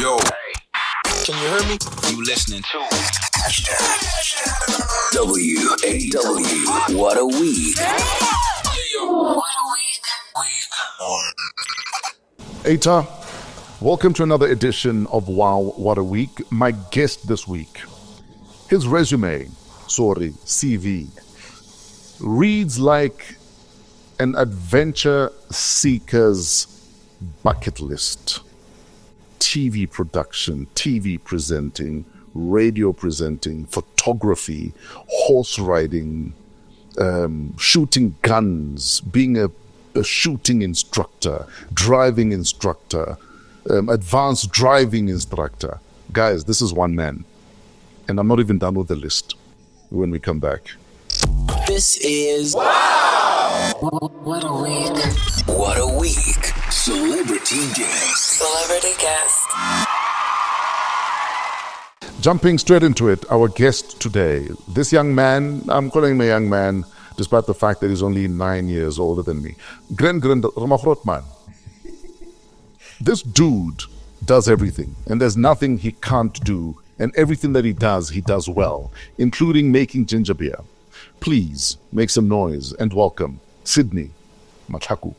Yo, can you hear me? You listening to WAW. What a week. Eta, welcome to another edition of WOW What a Week. My guest this week, his CV, reads like an adventure seeker's bucket list. TV production, TV presenting, radio presenting, photography, horse riding, shooting guns, being a shooting instructor, driving instructor, advanced driving instructor. Guys, this is one man. And I'm not even done with the list when we come back. This is WOW! What a week. What a week. Celebrity guest. Jumping straight into it, our guest today, this young man, I'm calling him a young man, despite the fact that he's only 9 years older than me. Man. This dude does everything, and there's nothing he can't do, and everything that he does well, including making ginger beer. Please make some noise and welcome Sydney Matlhaku.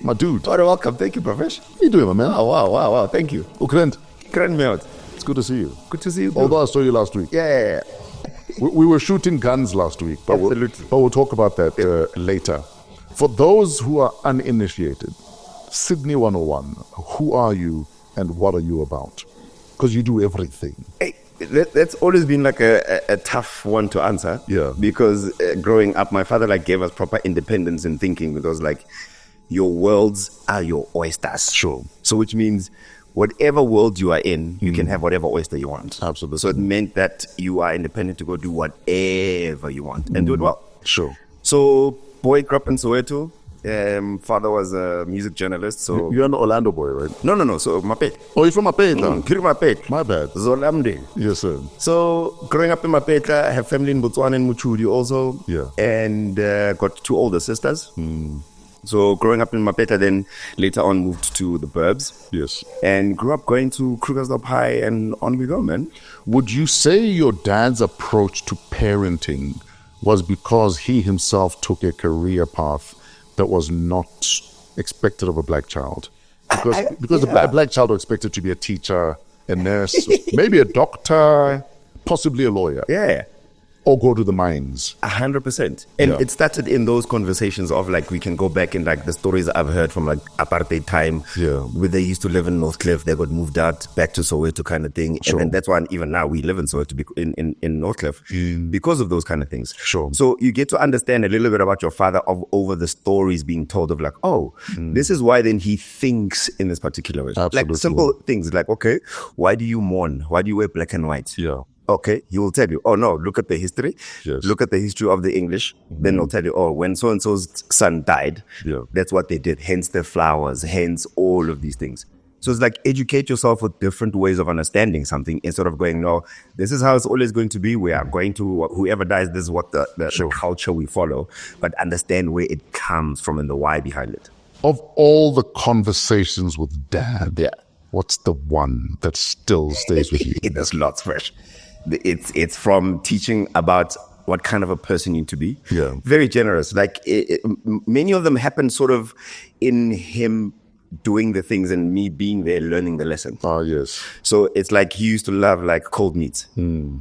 My dude. Oh, welcome. Thank you, Profesh. How you doing, my man? Oh, wow. Thank you. Ukrent. Grand me out. It's good to see you. Good to see you, too. Although I saw you last week. Yeah. We were shooting guns last week, but Absolutely. we'll talk about that later. For those who are uninitiated, Sydney 101, who are you and what are you about? Because you do everything. Hey, that's always been like a tough one to answer. Yeah. Because growing up, my father gave us proper independence in thinking, because your worlds are your oysters. Sure. So which means whatever world you are in, you can have whatever oyster you want. Absolutely. So it meant that you are independent to go do whatever you want and do it well. Sure. So boy grew up in Soweto. Father was a music journalist. So You're an Orlando boy, right? No. So Mapet. Oh, you're from Mapeta? Mapet. My bad. Zolamde. Yes, sir. So growing up in Mapeta, I have family in Botswana and Muchudi also. Yeah. And got two older sisters. So growing up in Mapeta, then later on moved to the burbs. Yes. And grew up going to Krugersdorp High, and on we go, man. Would you say your dad's approach to parenting was because he himself took a career path that was not expected of a black child? Because a black child was expected to be a teacher, a nurse, maybe a doctor, possibly a lawyer. Yeah. Or go to the mines. 100%. And it started in those conversations of we can go back in the stories I've heard from apartheid time, where they used to live in North Cliff, they got moved out back to Soweto kind of thing. Sure. And then that's why even now we live in Soweto in North Cliff because of those kind of things. Sure. So you get to understand a little bit about your father over the stories being told of this is why then he thinks in this particular way. Absolutely. Simple things okay, why do you mourn? Why do you wear black and white? Yeah. Okay, he will tell you, oh no, look at the history. Yes. Look at the history of the English. Then he'll tell you, oh, when so-and-so's son died, that's what they did. Hence the flowers, hence all of these things. So it's educate yourself with different ways of understanding something instead of going, no, this is how it's always going to be. We are going to, whoever dies, this is what the culture we follow. But understand where it comes from and the why behind it. Of all the conversations with dad, what's the one that still stays with you? There's lots, Fresh. It's from teaching about what kind of a person you need to be. Yeah. Very generous. Many of them happen sort of in him doing the things and me being there learning the lesson. Ah, yes. So it's he used to love cold meats.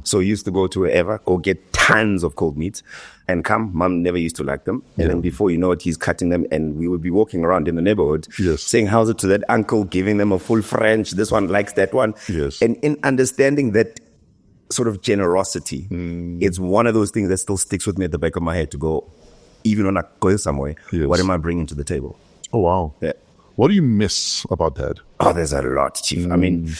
So he used to go to wherever, go get tons of cold meats and come. Mom never used to like them. And then before you know it, he's cutting them and we would be walking around in the neighborhood saying how's it to that uncle, giving them a full French. This one likes that one. Yes. And in understanding that sort of generosity, it's one of those things that still sticks with me at the back of my head to go, even when I go somewhere, what am I bringing to the table? Oh, wow. Yeah. What do you miss about dad? Oh, there's a lot, Chief. I mean,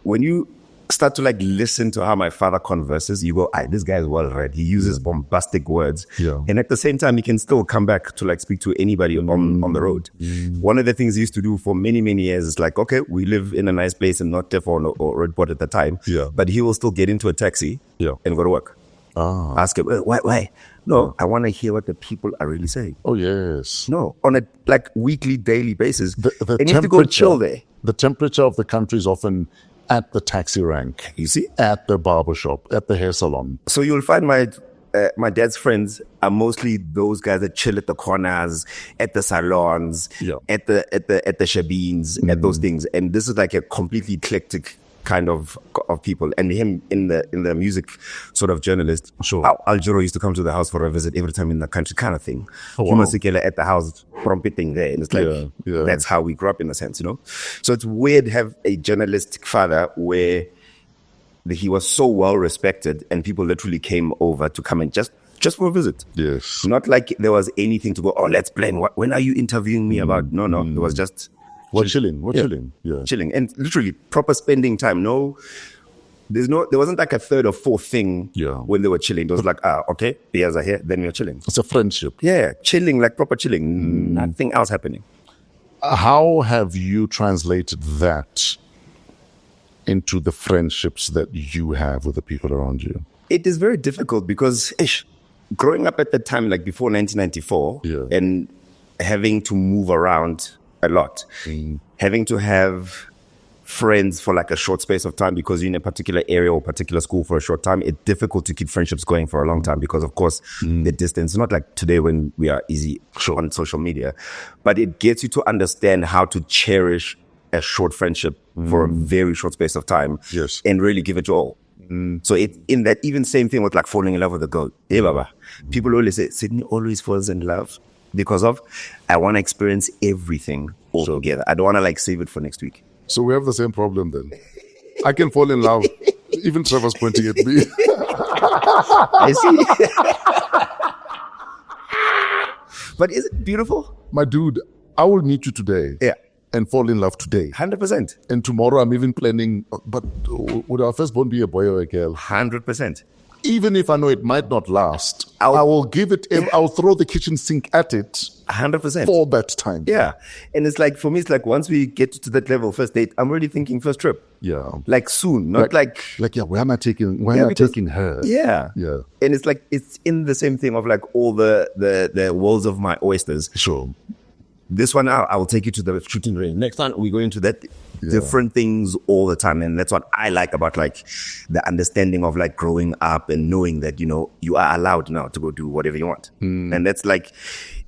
when you start to listen to how my father converses, you go, this guy is well read. He uses bombastic words. Yeah. And at the same time, he can still come back to speak to anybody on the road. One of the things he used to do for many, many years is okay, we live in a nice place in North Cliff or Redport at the time. Yeah. But he will still get into a taxi and go to work. Ask him, why? No, I want to hear what the people are really saying. Oh, yes. No, on a weekly, daily basis. The and you have to go chill there. The temperature of the country is often at the taxi rank. You see? At the barbershop, at the hair salon. So you'll find my dad's friends are mostly those guys that chill at the corners, at the salons, at the shebeens, at those things. And this is like a completely eclectic kind of people. And him in the music sort of journalist. Sure. Al Jiro used to come to the house for a visit every time in the country kind of thing. Humasikela at the house, trumpeting there. And it's like, that's how we grew up in a sense, you know? So it's weird to have a journalistic father where he was so well respected and people literally came over to come and just for a visit. Yes. Not like there was anything to go, oh, let's plan. When are you interviewing me about? No. It was just... We're chilling. Yeah. Chilling. And literally proper spending time. There wasn't like a third or fourth thing when they were chilling. It was like, okay, beers are here, then we're chilling. It's a friendship. Yeah, chilling, like proper chilling. Nothing else happening. How have you translated that into the friendships that you have with the people around you? It is very difficult because growing up at the time, like before 1994, and having to move around a lot, having to have friends for like a short space of time because you're in a particular area or particular school for a short time, it's difficult to keep friendships going for a long time because, of course, the distance, not like today when we are easy on social media, but it gets you to understand how to cherish a short friendship for a very short space of time and really give it your all. So it in that even same thing with like falling in love with a girl. Hey, Baba. People always say, Sydney always falls in love because of, I want to experience everything all together. I don't want to like save it for next week. So we have the same problem then. I can fall in love. Even Trevor's pointing at me. I see. But is it beautiful? My dude, I will meet you today. Yeah. And fall in love today. 100%. And tomorrow I'm even planning, but would our firstborn be a boy or a girl? 100%. Even if I know it might not last, I will give it, I'll throw the kitchen sink at it. 100%. For that time. Yeah. And it's like, for me, it's like once we get to that level, first date, I'm already thinking first trip. Yeah. Like soon, not like where am I taking her? Yeah. Yeah. And it's like, it's in the same thing of like all the walls of my oysters. Sure. This one, I will take you to the shooting range. Next time, we go into that different things all the time. And that's what I like about like the understanding of like growing up and knowing that, you know, you are allowed now to go do whatever you want. And that's like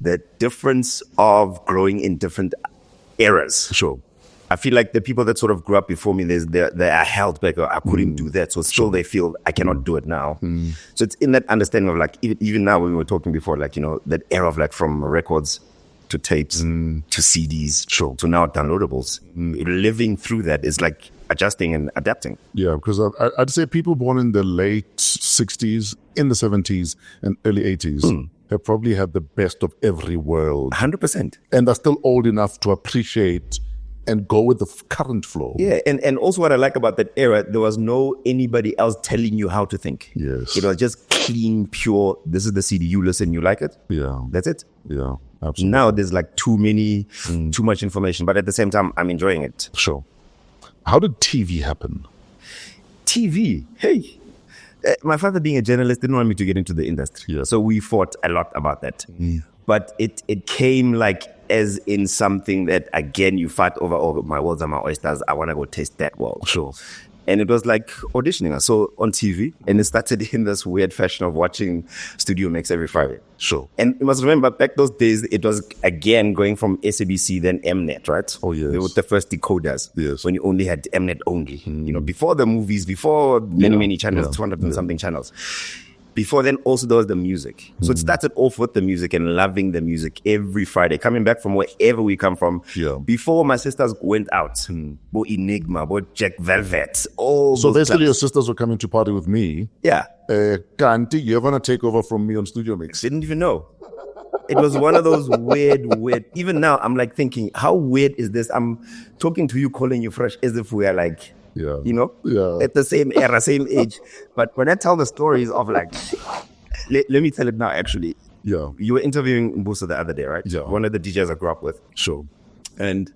the difference of growing in different eras. Sure. I feel like the people that sort of grew up before me, they are held back. Or I couldn't do that. So still they feel I cannot do it now. So it's in that understanding of like, even now when we were talking before, like, you know, that era of like from records to tapes, to CDs, to now downloadables. Living through that is like adjusting and adapting. Yeah, because I'd say people born in the late 60s, in the 70s, and early 80s have probably had the best of every world. 100%. And are still old enough to appreciate and go with the current flow. Yeah, and also what I like about that era, there was no anybody else telling you how to think. Yes. It was just clean, pure, this is the CD, you listen, you like it. Yeah. That's it. Yeah, absolutely. Now there's like too much information, but at the same time, I'm enjoying it. Sure. How did TV happen? TV? Hey. My father being a journalist didn't want me to get into the industry. Yeah. So we fought a lot about that. But it came like as in something that, again, you fight over, oh, my worlds are my oysters. I want to go taste that world. Sure. And it was like auditioning. I saw on TV, and it started in this weird fashion of watching Studio Mix every Friday. Sure. And you must remember, back those days, it was, again, going from SABC, then Mnet, right? Oh, yes. They were the first decoders. Yes. When you only had Mnet only. You know, before the movies, before many channels, 200 and something channels. Before then, also there was the music. So it started off with the music and loving the music every Friday, coming back from wherever we come from. Yeah. Before my sisters went out, Bo Enigma, Bo Jack Velvet, all So those basically, clubs. your sisters were coming to party with me. Yeah. Kanti, you're going to take over from me on Studio Mix. Didn't even know. It was one of those weird. Even now, I'm like thinking, how weird is this? I'm talking to you, calling you fresh, as if we are like, you know, at the same era, same age. But when I tell the stories of like, let me tell it now, actually. Yeah. You were interviewing Mbusa the other day, right? Yeah. One of the DJs I grew up with. Sure. And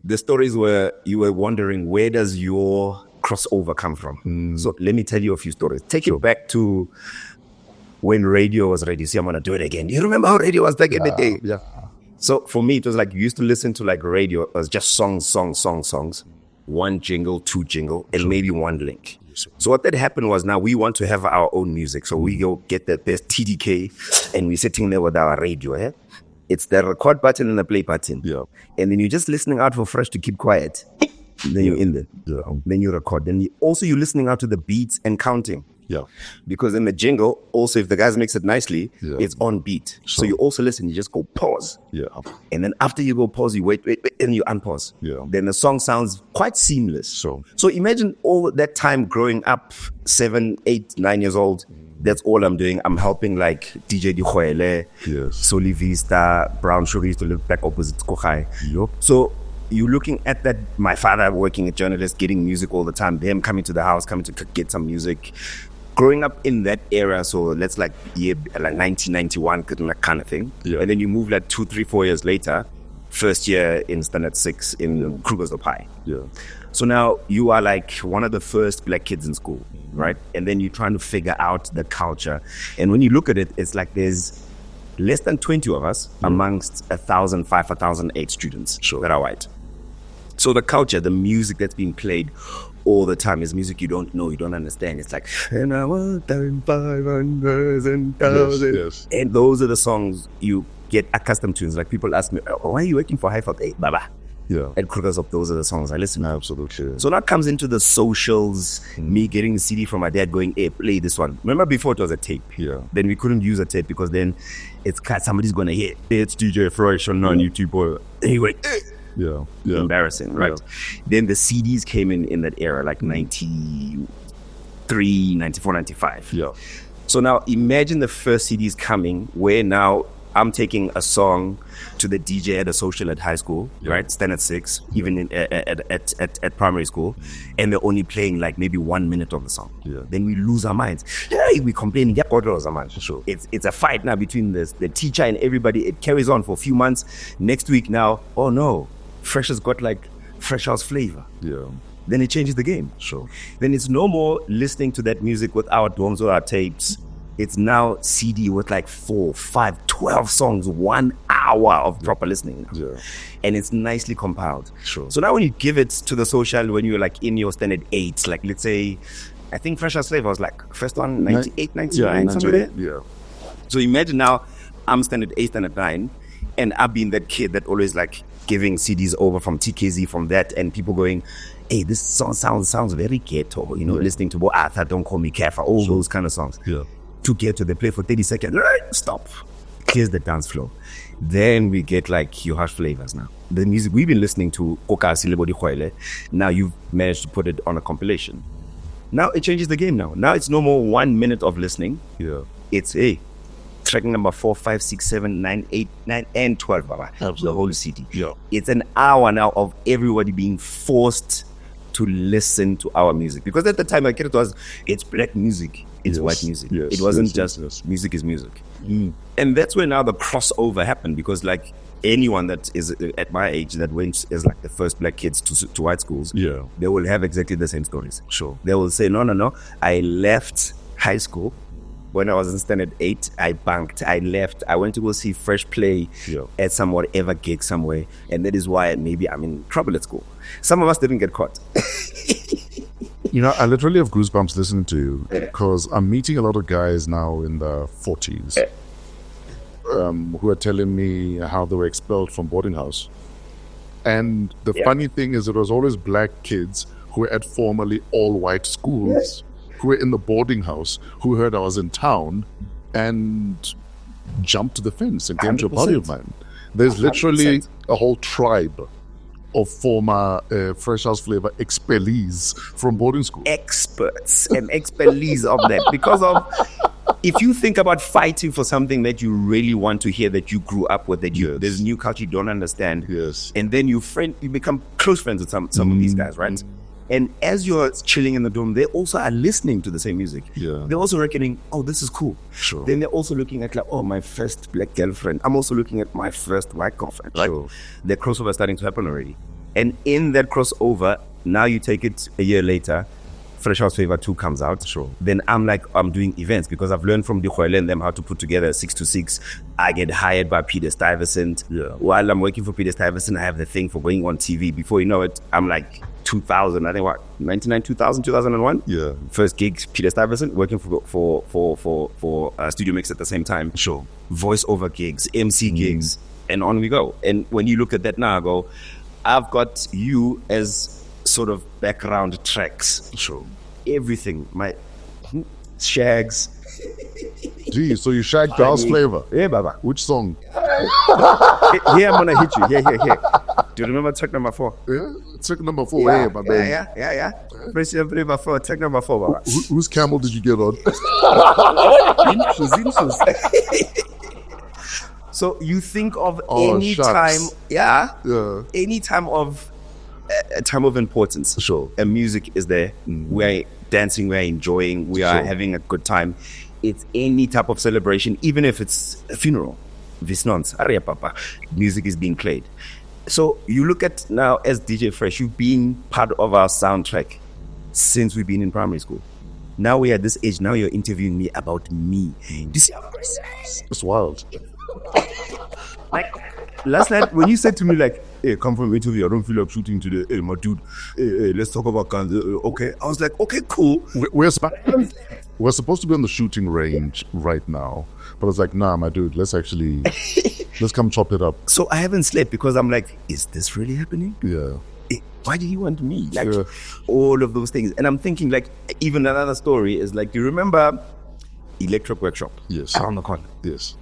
the stories were, you were wondering, where does your crossover come from? So let me tell you a few stories. Take it back to when radio was ready. See, I'm going to do it again. You remember how radio was back in the day? Yeah. So for me, it was like you used to listen to like radio. It was just songs. One jingle, two jingle, and maybe one link. So what that happened was now we want to have our own music. So we go get the best TDK and we're sitting there with our radio. Eh? It's the record button and the play button. Yeah. And then you're just listening out for Fresh to keep quiet. Then you're in there. Yeah. Then you record. Then you're listening out to the beats and counting. Yeah. Because in the jingle, also if the guys mix it nicely, it's on beat. So you also listen, you just go pause. Yeah. And then after you go pause, you wait, and you unpause. Yeah. Then the song sounds quite seamless. So imagine all that time growing up, 7, 8, 9 years old. That's all I'm doing. I'm helping like DJ Dikhoele, Soli Vista, Brown Sugar used to live back opposite Kochai. Yep. So you're looking at that, my father working a journalist, getting music all the time, them coming to the house, coming to get some music. Growing up in that era, so let's like 1991 kind of thing. Yeah. And then you move like 2, 3, 4 years later, first year in Standard 6 in Kruger's High. Yeah. So now you are like one of the first black kids in school, right? And then you're trying to figure out the culture. And when you look at it, it's like there's less than 20 of us amongst 1,008 students that are white. So the culture, the music that's being played all the time is music you don't know, you don't understand. It's like, and I want 500 and thousand. Yes. And those are the songs you get accustomed to. It's like people ask me, oh, why are you working for High Fort? Hey, Baba. Yeah. And Kruger's Up, those are the songs I listen to. Absolutely. So that comes into the socials, me getting the CD from my dad going, hey, play this one. Remember before it was a tape? Yeah. Then we couldn't use a tape because then somebody's going to hear, hey, it's djfreshsa on YouTube. Or anyway, Yeah. embarrassing, right? Yeah. Then the CDs came in that era, like 93, 94, 95. Yeah. So now imagine the first CDs coming where now I'm taking a song to the DJ at a social at high school, right? Standard 6, even at primary school, and they're only playing like maybe 1 minute of the song. Yeah. Then we lose our minds. Hey, we complain. Sure. It's a fight now between the teacher and everybody. It carries on for a few months. Next week now, oh no, Fresh has got like Fresh House flavor. Yeah. Then it changes the game. Sure. Then it's no more listening to that music with our dorms or our tapes. It's now CD with like 4, 5, 12 songs, 1 hour of proper listening. Yeah. And it's nicely compiled. Sure. So now when you give it to the social, when you're like in your standard 8, like let's say, I think Fresh House Flavor was like first one, 98, 99, somewhere there. Yeah. So imagine now I'm standard 8, standard 9, and I've been that kid that always like giving CDs over from TKZ, from that, and people going, hey, this song sounds very ghetto, listening to Bo Arthur, Don't Call Me Kafa, all those kind of songs. Yeah. Too ghetto, they play for 30 seconds, stop, clears the dance floor. Then we get like your harsh flavors now. The music we've been listening to, now you've managed to put it on a compilation. Now it changes the game now. Now it's no more 1 minute of listening. Yeah. It's track number 4, 5, 6, 7, 9, 8, 9, and 12, Baba. Absolutely. The whole CD. Yeah. It's an hour now of everybody being forced to listen to our music. Because at the time, like, it's black music, it's white music. Yes, it wasn't yes, just yes. music is music. And that's where now the crossover happened, because like anyone that is at my age that went as like the first black kids to white schools, they will have exactly the same stories. Sure. They will say, no, I left high school. When I was in standard 8, I bunked. I left. I went to go see Fresh play at some whatever gig somewhere. And that is why maybe I'm in trouble at school. Some of us didn't get caught. I literally have goosebumps listening to you because I'm meeting a lot of guys now in the 40s who are telling me how they were expelled from boarding house. And the funny thing is, it was always black kids who were at formerly all-white schools who were in the boarding house, who heard I was in town and jumped to the fence and came to a party of mine. There's literally 100%. a whole tribe of former Fresh House Flavor expellees from boarding school. Experts and expellees of that. Because of, if you think about fighting for something that you really want to hear, that you grew up with, that there's new culture you don't understand. Yes. And then you become close friends with some of these guys, right? And as you're chilling in the dorm, they also are listening to the same music. Yeah. They're also reckoning, oh, this is cool. Sure. Then they're also looking at like, oh, my first black girlfriend. I'm also looking at my first white girlfriend. Right? Sure. The crossover is starting to happen already. And in that crossover, now you take it a year later, Fresh House Favor 2 comes out, then I'm doing events because I've learned from the Khwele and them how to put together a 6-to-6. I get hired by Peter Stuyvesant. While I'm working for Peter Stuyvesant, I have the thing for going on TV. Before you know it, I'm like 2000, I think 99, 2000, 2001? Yeah. First gig, Peter Stuyvesant, working for Studio Mix at the same time. Voiceover gigs, MC gigs, and on we go. And when you look at that now, I go, I've got you as sort of background tracks. Everything. My shags. Gee, so you shagged House Flavor? Yeah, Baba. Which song? Here I'm gonna hit you. Here. Do you remember track number 4? Yeah, track number 4. Yeah, my man. Yeah. Fresh number 4, track number 4, Baba. Whose camel did you get on? So you think of any shucks. time, any time of a time of importance. And music is there. We're dancing, we're enjoying, we are having a good time. It's any type of celebration, even if it's a funeral. Visnons, Aria Papa, music is being played. So you look at now as DJ Fresh, you've been part of our soundtrack since we've been in primary school. Now we're at this age, now you're interviewing me about me. Do you see how crazy it is? It's wild. Like last night when you said to me like, hey, come from interview, I don't feel like shooting today. Hey, my dude, hey, let's talk about guns. Okay. I was like, okay, cool. We're supposed to be on the shooting range right now. But I was like, nah, my dude, let's come chop it up. So I haven't slept because I'm like, is this really happening? Yeah. Why do you want me? Like all of those things. And I'm thinking like, even another story is like, do you remember Electric Workshop? Yes. Around the corner. Yes.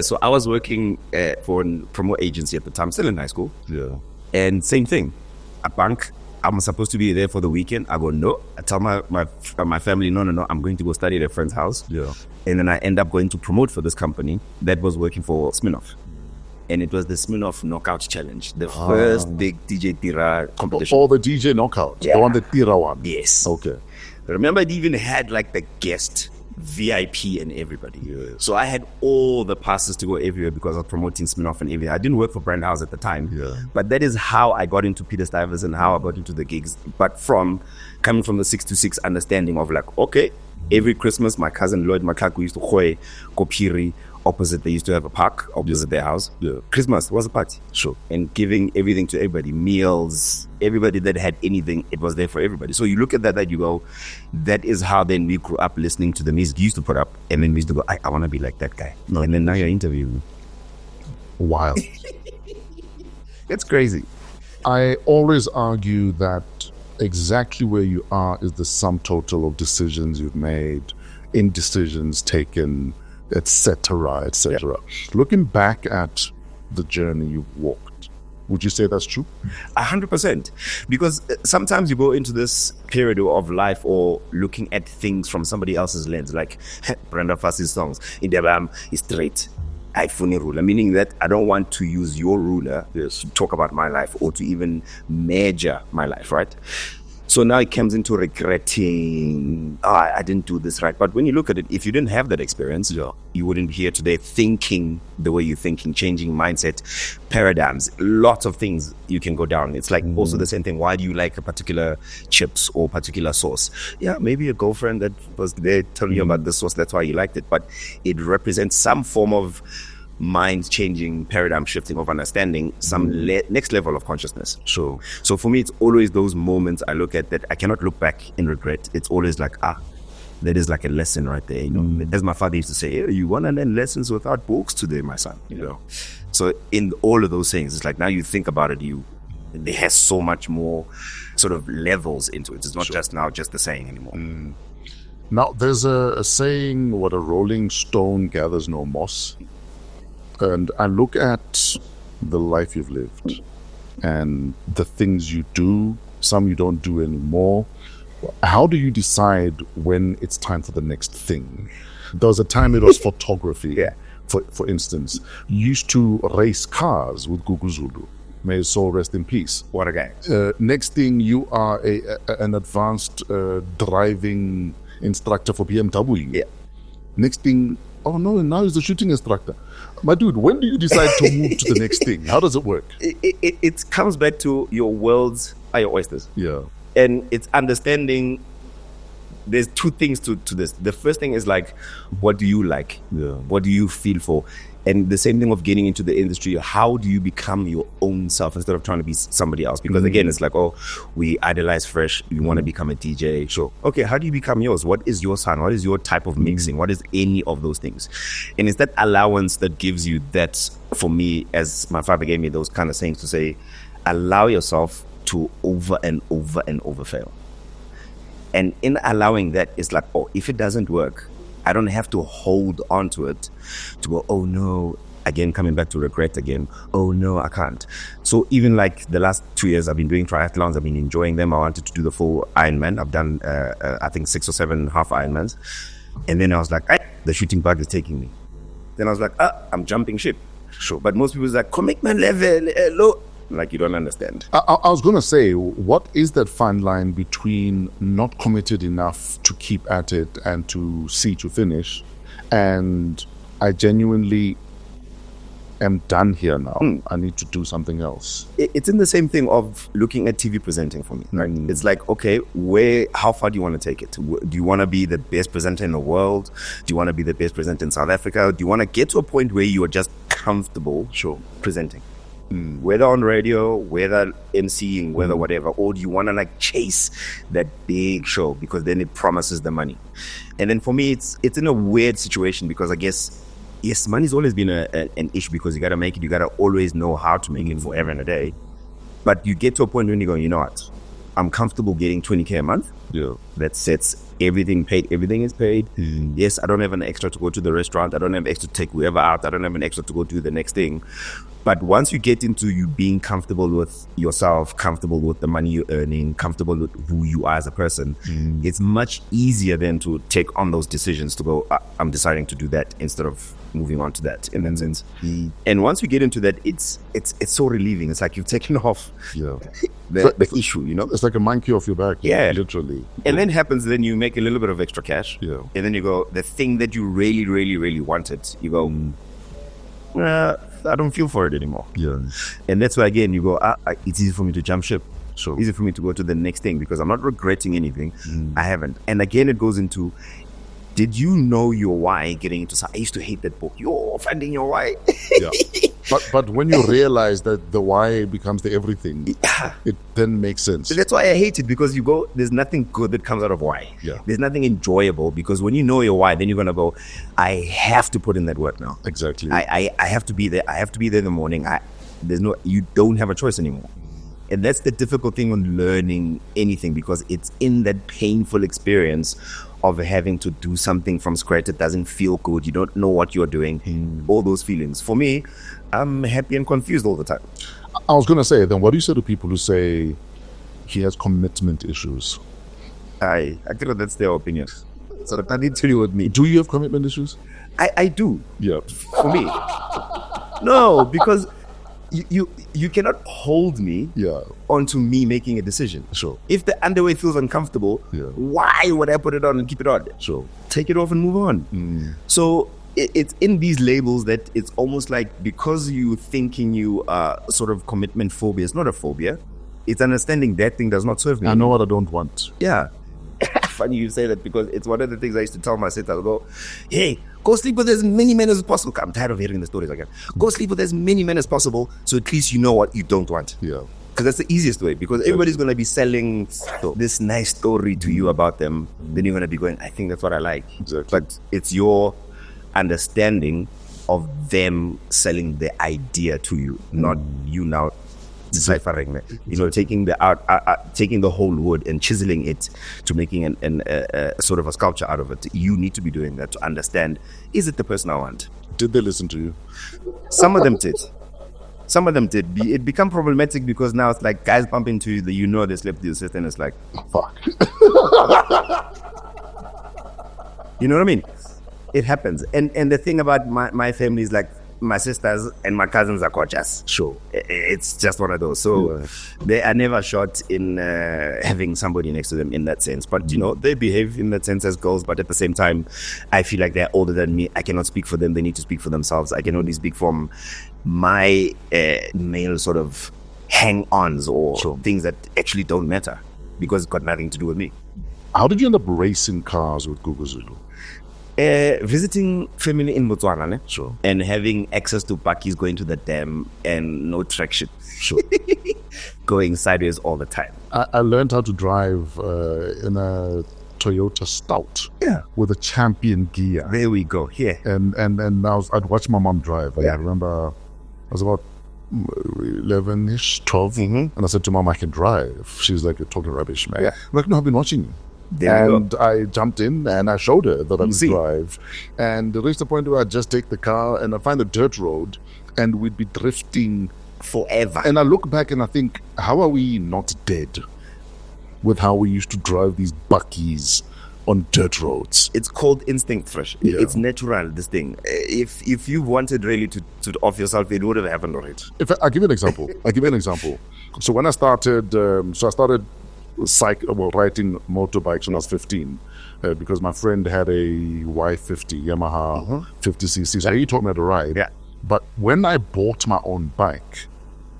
So I was working for a promote agency at the time, still in high school. Yeah. And same thing, a bank, I'm supposed to be there for the weekend. I go, no. I tell my family, no, I'm going to go study at a friend's house. Yeah. And then I end up going to promote for this company that was working for Smirnoff. And it was the Smirnoff Knockout Challenge, the first big DJ Tira competition. Oh, the DJ Knockout, the one that Tira won. Yes. Okay. Remember, it even had like the guest VIP and everybody. Yes. So I had all the passes to go everywhere because I was promoting Smirnoff and everything. I didn't work for Brand House at the time. Yeah. But that is how I got into Peter Stuyvesant and how I got into the gigs. But coming from the 6-to-6 understanding of like, okay, every Christmas, my cousin Lloyd Matlhaku used to Khoe, Kopiri, opposite, they used to have a park opposite their house. Yeah. Christmas was a party. And giving everything to everybody, meals, everybody that had anything, it was there for everybody. So you look at that you go, that is how then we grew up listening to the music you used to put up, and then we used to go, I want to be like that guy. No. And then now you're interviewing. Wild. It's crazy. I always argue that exactly where you are is the sum total of decisions you've made, indecisions taken, etc., etc. Looking back at the journey you've walked, would you say that's true? 100%. Because sometimes you go into this period of life or looking at things from somebody else's lens, like Brenda Fassie's songs, Indebam is straight. I fully ruler, meaning that I don't want to use your ruler to talk about my life or to even measure my life, right? So now it comes into regretting, I didn't do this right. But when you look at it, if you didn't have that experience, you wouldn't be here today thinking the way you're thinking, changing mindset, paradigms, lots of things you can go down. It's like also the same thing. Why do you like a particular chips or particular sauce? Yeah, maybe a girlfriend that was there telling you about this sauce, that's why you liked it. But it represents some form of mind-changing, paradigm-shifting of understanding, some next level of consciousness. So for me, it's always those moments I look at that I cannot look back in regret. It's always like, that is like a lesson right there. You know, as my father used to say, you want to learn lessons without books today, my son. You know, so in all of those things, it's like now you think about it, there has so much more sort of levels into it. It's not just the saying anymore. Now, there's a saying, what a rolling stone gathers no moss. And I look at the life you've lived and the things you do, some you don't do anymore. How do you decide when it's time for the next thing? There was a time it was photography. For instance, you used to race cars with Gugu Zulu. May his soul rest in peace. What a guy. Next thing, you are an advanced driving instructor for BMW. Yeah. Next thing, oh no, now he's the shooting instructor. My dude, when do you decide to move to the next thing? How does it work? It comes back to your worlds are your oysters. Yeah. And it's understanding there's two things to this. The first thing is like, what do you like? Yeah. What do you feel for? And the same thing of getting into the industry, how do you become your own self instead of trying to be somebody else? Because again, it's like, oh, we idolize Fresh. We want to become a DJ. Sure. Okay, how do you become yours? What is your sound? What is your type of mixing? What is any of those things? And it's that allowance that gives you that, for me, as my father gave me those kind of sayings to say, allow yourself to over and over fail. And in allowing that, it's like, oh, if it doesn't work, I don't have to hold on to it to go, oh no, again, coming back to regret again, oh no, I can't. So even like the last 2 years, I've been doing triathlons, I've been enjoying them. I wanted to do the full Ironman. I've done, I think 6 or 7 half Ironmans. And then I was like, the shooting bug is taking me. Then I was like, I'm jumping ship. Sure. But most people was like, commitment level, low. Like, you don't understand. I was going to say, what is that fine line between not committed enough to keep at it and to see to finish, and I genuinely am done here now. I need to do something else. It's in the same thing of looking at TV presenting for me. Right? It's like, okay, how far do you want to take it? Do you want to be the best presenter in the world? Do you want to be the best presenter in South Africa? Do you want to get to a point where you are just comfortable presenting? Whether on radio, whether MCing, whether whatever, or do you want to like chase that big show because then it promises the money? And then for me, it's in a weird situation because I guess, yes, money's always been an issue because you got to make it. You got to always know how to make it forever and a day. But you get to a point when you go, you know what? I'm comfortable getting 20K a month. Yeah. That sets everything paid. Everything is paid. Yes, I don't have an extra to go to the restaurant. I don't have extra to take whoever out. I don't have an extra to go do the next thing. But once you get into you being comfortable with yourself, comfortable with the money you're earning, comfortable with who you are as a person, it's much easier then to take on those decisions to go, I'm deciding to do that instead of moving on to that in that sense. And once you get into that, it's so relieving. It's like you've taken off the issue, you know? It's like a monkey off your back. Yeah. Literally. And then happens, then you make a little bit of extra cash. Yeah. And then you go, the thing that you really, really, really wanted, you go, I don't feel for it anymore. Yeah. And that's why, again, you go, it's easy for me to jump ship. Sure. Easy for me to go to the next thing because I'm not regretting anything. I haven't. And again, it goes into, did you know your why getting into? I used to hate that book. You're finding your why. Yeah. But when you realize that the why becomes the everything, it then makes sense. So that's why I hate it, because you go, there's nothing good that comes out of why. Yeah. There's nothing enjoyable, because when you know your why, then you're gonna go, I have to put in that work now. Exactly. I have to be there. I have to be there in the morning. You don't have a choice anymore. And that's the difficult thing on learning anything, because it's in that painful experience of having to do something from scratch. It doesn't feel good. You don't know what you're doing. All those feelings. For me, I'm happy and confused all the time. I was going to say, then what do you say to people who say he has commitment issues? I think that's their opinion. So that nothing to do with me. Do you have commitment issues? I do. Yeah. For me. No, because you cannot hold me onto me making a decision. Sure. If the underwear feels uncomfortable, why would I put it on and keep it on? Sure. Take it off and move on. So it's in these labels that it's almost like, because you thinking you are sort of commitment phobia. It's not a phobia. It's understanding that thing does not serve me. I know what I don't want. Yeah. Funny you say that, because it's one of the things I used to tell my sister. I'll go, hey, go sleep with as many men as possible. I'm tired of hearing the stories again. Go sleep with as many men as possible, so at least you know what you don't want. Yeah. Because that's the easiest way. Because everybody's going to be selling this nice story to you about them. Then you're going to be going, I think that's what I like. Exactly. But it's your understanding of them selling the idea to you, not you now deciphering it. You know, taking the whole wood and chiseling it to making a sort of a sculpture out of it. You need to be doing that to understand, is it the person I want? Did they listen to you? Some of them did. Some of them did. It become problematic because now it's like guys bump into you, they slept with your sister, and it's like, fuck. You know what I mean? It happens. And the thing about my family is like, my sisters and my cousins are gorgeous. Sure. It's just one of those. So they are never short in having somebody next to them in that sense. But, you know, they behave in that sense as girls. But at the same time, I feel like they're older than me. I cannot speak for them. They need to speak for themselves. I can only speak from my male sort of hang-ons or things that actually don't matter, because it's got nothing to do with me. How did you end up racing cars with Gugu Zulu? Visiting family in Botswana, ne? Sure. And having access to bakkies going to the dam and no traction. Sure. Going sideways all the time. I learned how to drive in a Toyota Stout. Yeah. With a champion gear. There we go. Here. And I'd watch my mom drive. I remember I was about 11-ish, 12. And I said to mom, I can drive. She's like, you're talking rubbish, man. Yeah. I'm like, no, I've been watching you. And I jumped in and I showed her that I could drive. And it reached the point where I'd just take the car and I'd find a dirt road and we'd be drifting forever. And I look back and I think, how are we not dead with how we used to drive these bakkies on dirt roads? It's called instinct, Fresh. Yeah. It's natural, this thing. If you wanted really to off yourself, it would have happened already. I'll give you an example. So when I started, riding motorbikes when I was 15, because my friend had a Y50 Yamaha 50cc, so he taught me how to ride. Yeah. But when I bought my own bike,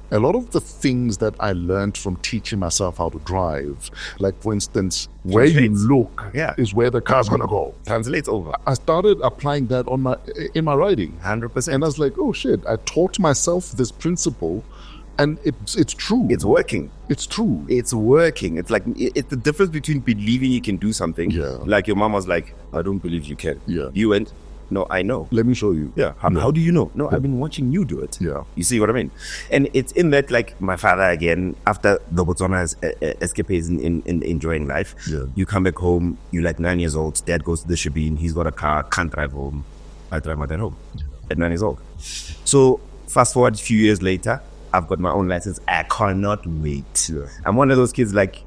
a lot of the things that I learned from teaching myself how to drive, like for instance, where you look is where the car's gonna go. Translates over. I started applying that in my riding. 100%. And I was like, oh shit! I taught myself this principle. And it's true. It's working. It's true. It's working. It's like, it's the difference between believing you can do something. Yeah. Like your mom was like, I don't believe you can. Yeah. You went, no, I know. Let me show you. Yeah. How do you know? No, I've been watching you do it. Yeah. You see what I mean? And it's in that, like, my father, again, after the Botswana escapades in enjoying life, you come back home, you're like 9 years old, dad goes to the shebeen, he's got a car, can't drive home. I drive my dad home at 9 years old. So fast forward a few years later, I've got my own license. I cannot wait. Yeah. I'm one of those kids, like,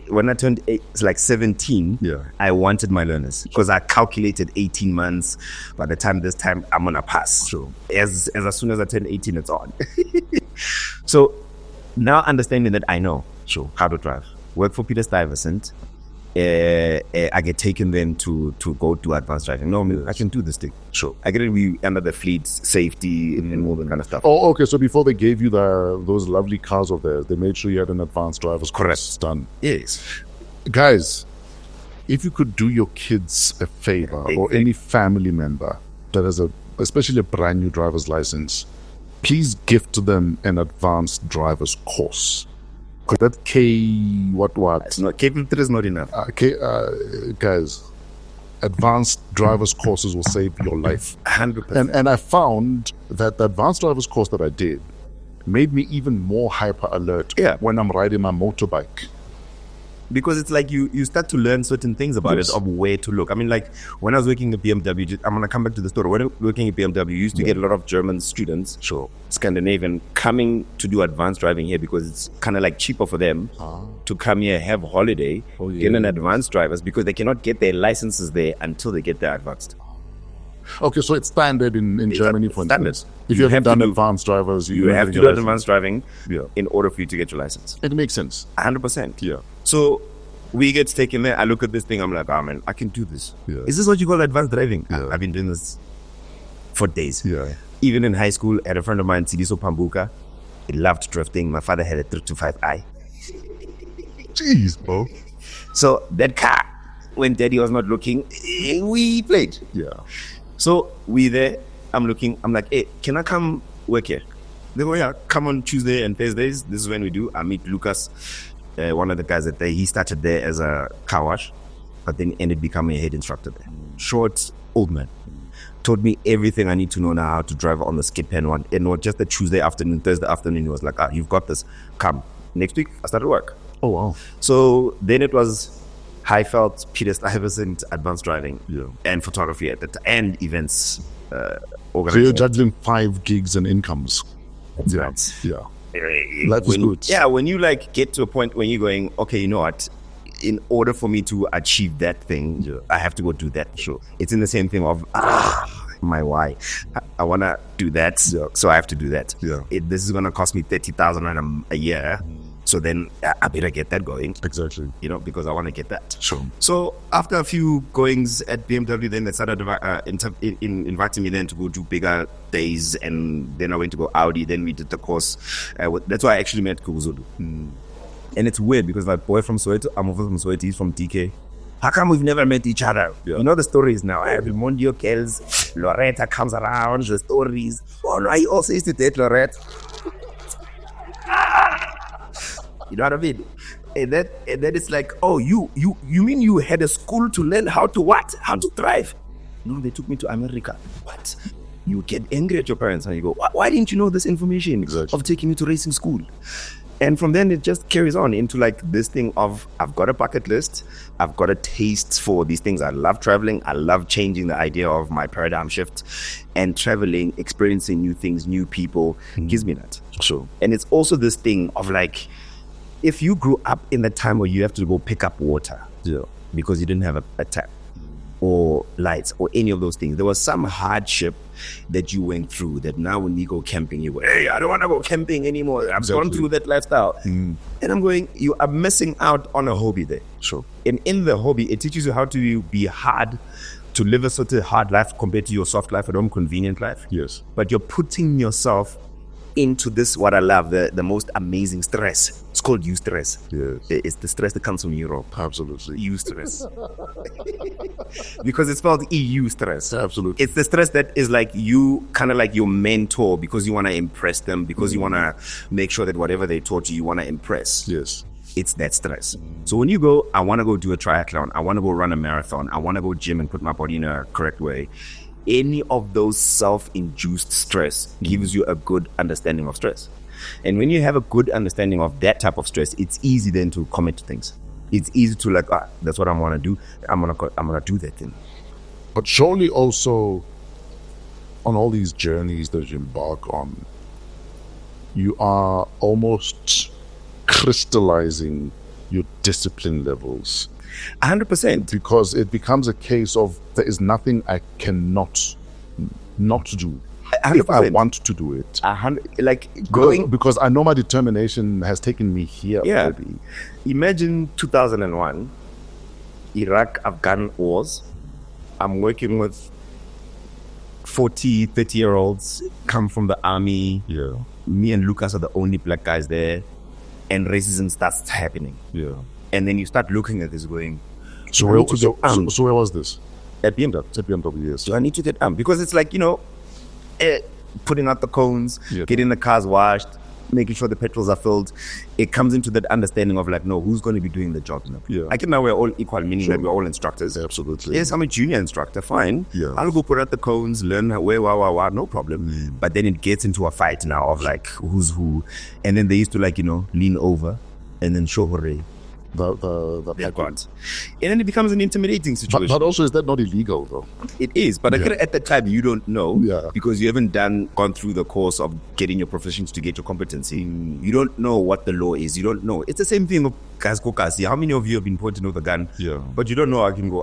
when I turned 17, I wanted my learners because I calculated 18 months. By the time this time, I'm going to pass. Sure. As soon as I turn 18, it's on. So now understanding that I know how to drive. Work for Peter Stuyvesant. I get taken then to go to advanced driving. No, I can do this thing. Sure. I get to be under the fleet, safety, and all that kind of stuff. Oh, okay. So before they gave you those lovely cars of theirs, they made sure you had an advanced driver's course done. Yes. Guys, if you could do your kids a favor or any family member that has especially a brand new driver's license, please gift them an advanced driver's course. Because that It's not, K3 is not enough. Guys, advanced driver's courses will save your life. 100%. And I found that the advanced driver's course that I did made me even more hyper alert when I'm riding my motorbike. Because it's like you start to learn certain things about it, of where to look. I mean, like when I was working at BMW, I'm going to come back to the story. When I was working at BMW, you used to get a lot of German students, Scandinavian, coming to do advanced driving here because it's kind of like cheaper for them to come here, have holiday, get an advanced drivers because they cannot get their licenses there until they get their advanced. Okay, so it's standard in Germany, for instance. If you haven't done advanced drivers, you have to do advanced driving in order for you to get your license. It makes sense. 100%. Yeah. So we get taken there. I look at this thing. I'm like, oh man, I can do this. Yeah. Is this what you call advanced driving? Yeah. I've been doing this for days. Yeah. Even in high school, I had a friend of mine, Sidiso Pambuka. He loved drifting. My father had a 325i. Jeez, bro. So that car, when daddy was not looking, we played. Yeah. So we there. I'm looking. I'm like, hey, can I come work here? They go, yeah, come on Tuesday and Thursdays. This is when we do. I meet Lucas, one of the guys that he started there as a car wash, but then ended becoming a head instructor there. Short, old man. Taught me everything I need to know now how to drive on the skip pen one. And not just a Tuesday afternoon, Thursday afternoon. He was like, you've got this. Come. Next week, I started work. Oh, wow. So then it was Highfeld, Peter Stuyvesant, advanced driving and photography at that, and events. So you're juggling 5 gigs and incomes. Yeah. Life is good. Yeah, when you like get to a point when you're going, okay, you know what? In order for me to achieve that thing, I have to go do that. Sure. It's in the same thing of my why. I want to do that, so I have to do that. Yeah. This is going to cost me 30,000 rand a year. So then I better get that going. Exactly. Because I want to get that. Sure. So after a few goings at BMW, then they started inviting me then to go do bigger days. And then I went to go Audi. Then we did the course. That's why I actually met Kuguzulu. And it's weird because my boy from Soweto, I'm over from Soweto, he's from DK. How come we've never met each other? Yeah. You know the stories now. I have Mondio Kells, Loretta comes around, the stories. Oh no, I also used to date Loretta. You know what I mean? And then it's like, oh, you mean you had a school to learn how to what? How to thrive? No, they took me to America. What? You get angry at your parents and you go, why didn't you know this information of taking me to racing school? And from then it just carries on into like this thing of, I've got a bucket list. I've got a taste for these things. I love traveling. I love changing the idea of my paradigm shift, and traveling, experiencing new things, new people gives me that. Sure. And it's also this thing of like, if you grew up in the time where you have to go pick up water because you didn't have a tap or lights or any of those things, there was some hardship that you went through that now when you go camping, you go, hey, I don't want to go camping anymore. I've gone through that lifestyle. And I'm going, you are missing out on a hobby there. Sure. And in the hobby, it teaches you how to be hard, to live a sort of hard life compared to your soft life, a more convenient life. Yes. But you're putting yourself into this, what I love, the most amazing stress. It's called eustress. Yes. It's the stress that comes from Europe. Absolutely. Eustress. Because it's spelled EU stress. Absolutely. It's the stress that is like you, kind of like your mentor, because you want to impress them, because you want to make sure that whatever they taught you, you want to impress. Yes. It's that stress. So when you go, I want to go do a triathlon, I want to go run a marathon, I want to go gym and put my body in a correct way, any of those self-induced stress gives you a good understanding of stress. And when you have a good understanding of that type of stress, it's easy then to commit to things. It's easy to like, that's what I want to do. I'm gonna do that thing. But surely also on all these journeys that you embark on, you are almost crystallizing your discipline levels. 100%. Because it becomes a case of there is nothing I cannot not do 100%. if I want to do it. Like going, because I know my determination has taken me here already. Imagine 2001, Iraq-Afghan wars. I'm working with 40, 30-year-olds, come from the army. Yeah. Me and Lucas are the only black guys there. And racism starts happening. Yeah. And then you start looking at this going, so where was this? At BMW. At BMW, yes. Do I need to get armed? Because it's like, putting out the cones, getting the cars washed, making sure the petrols are filled. It comes into that understanding of like, no, who's going to be doing the job now? Yeah. I can now we're all equal, meaning that we're all instructors. Absolutely. Yes, I'm a junior instructor, fine. Yeah. I'll go put out the cones, learn where, no problem. But then it gets into a fight now of like, who's who. And then they used to like, lean over and then show hooray. The They've got. And then it becomes an intimidating situation. But also, is that not illegal though? It is, but at the time you don't know because you haven't gone through the course of getting your proficiency to get your competency. You don't know what the law is. You don't know. It's the same thing with Kasi. How many of you have been pointing with a gun? Yeah. But you don't know. I can go,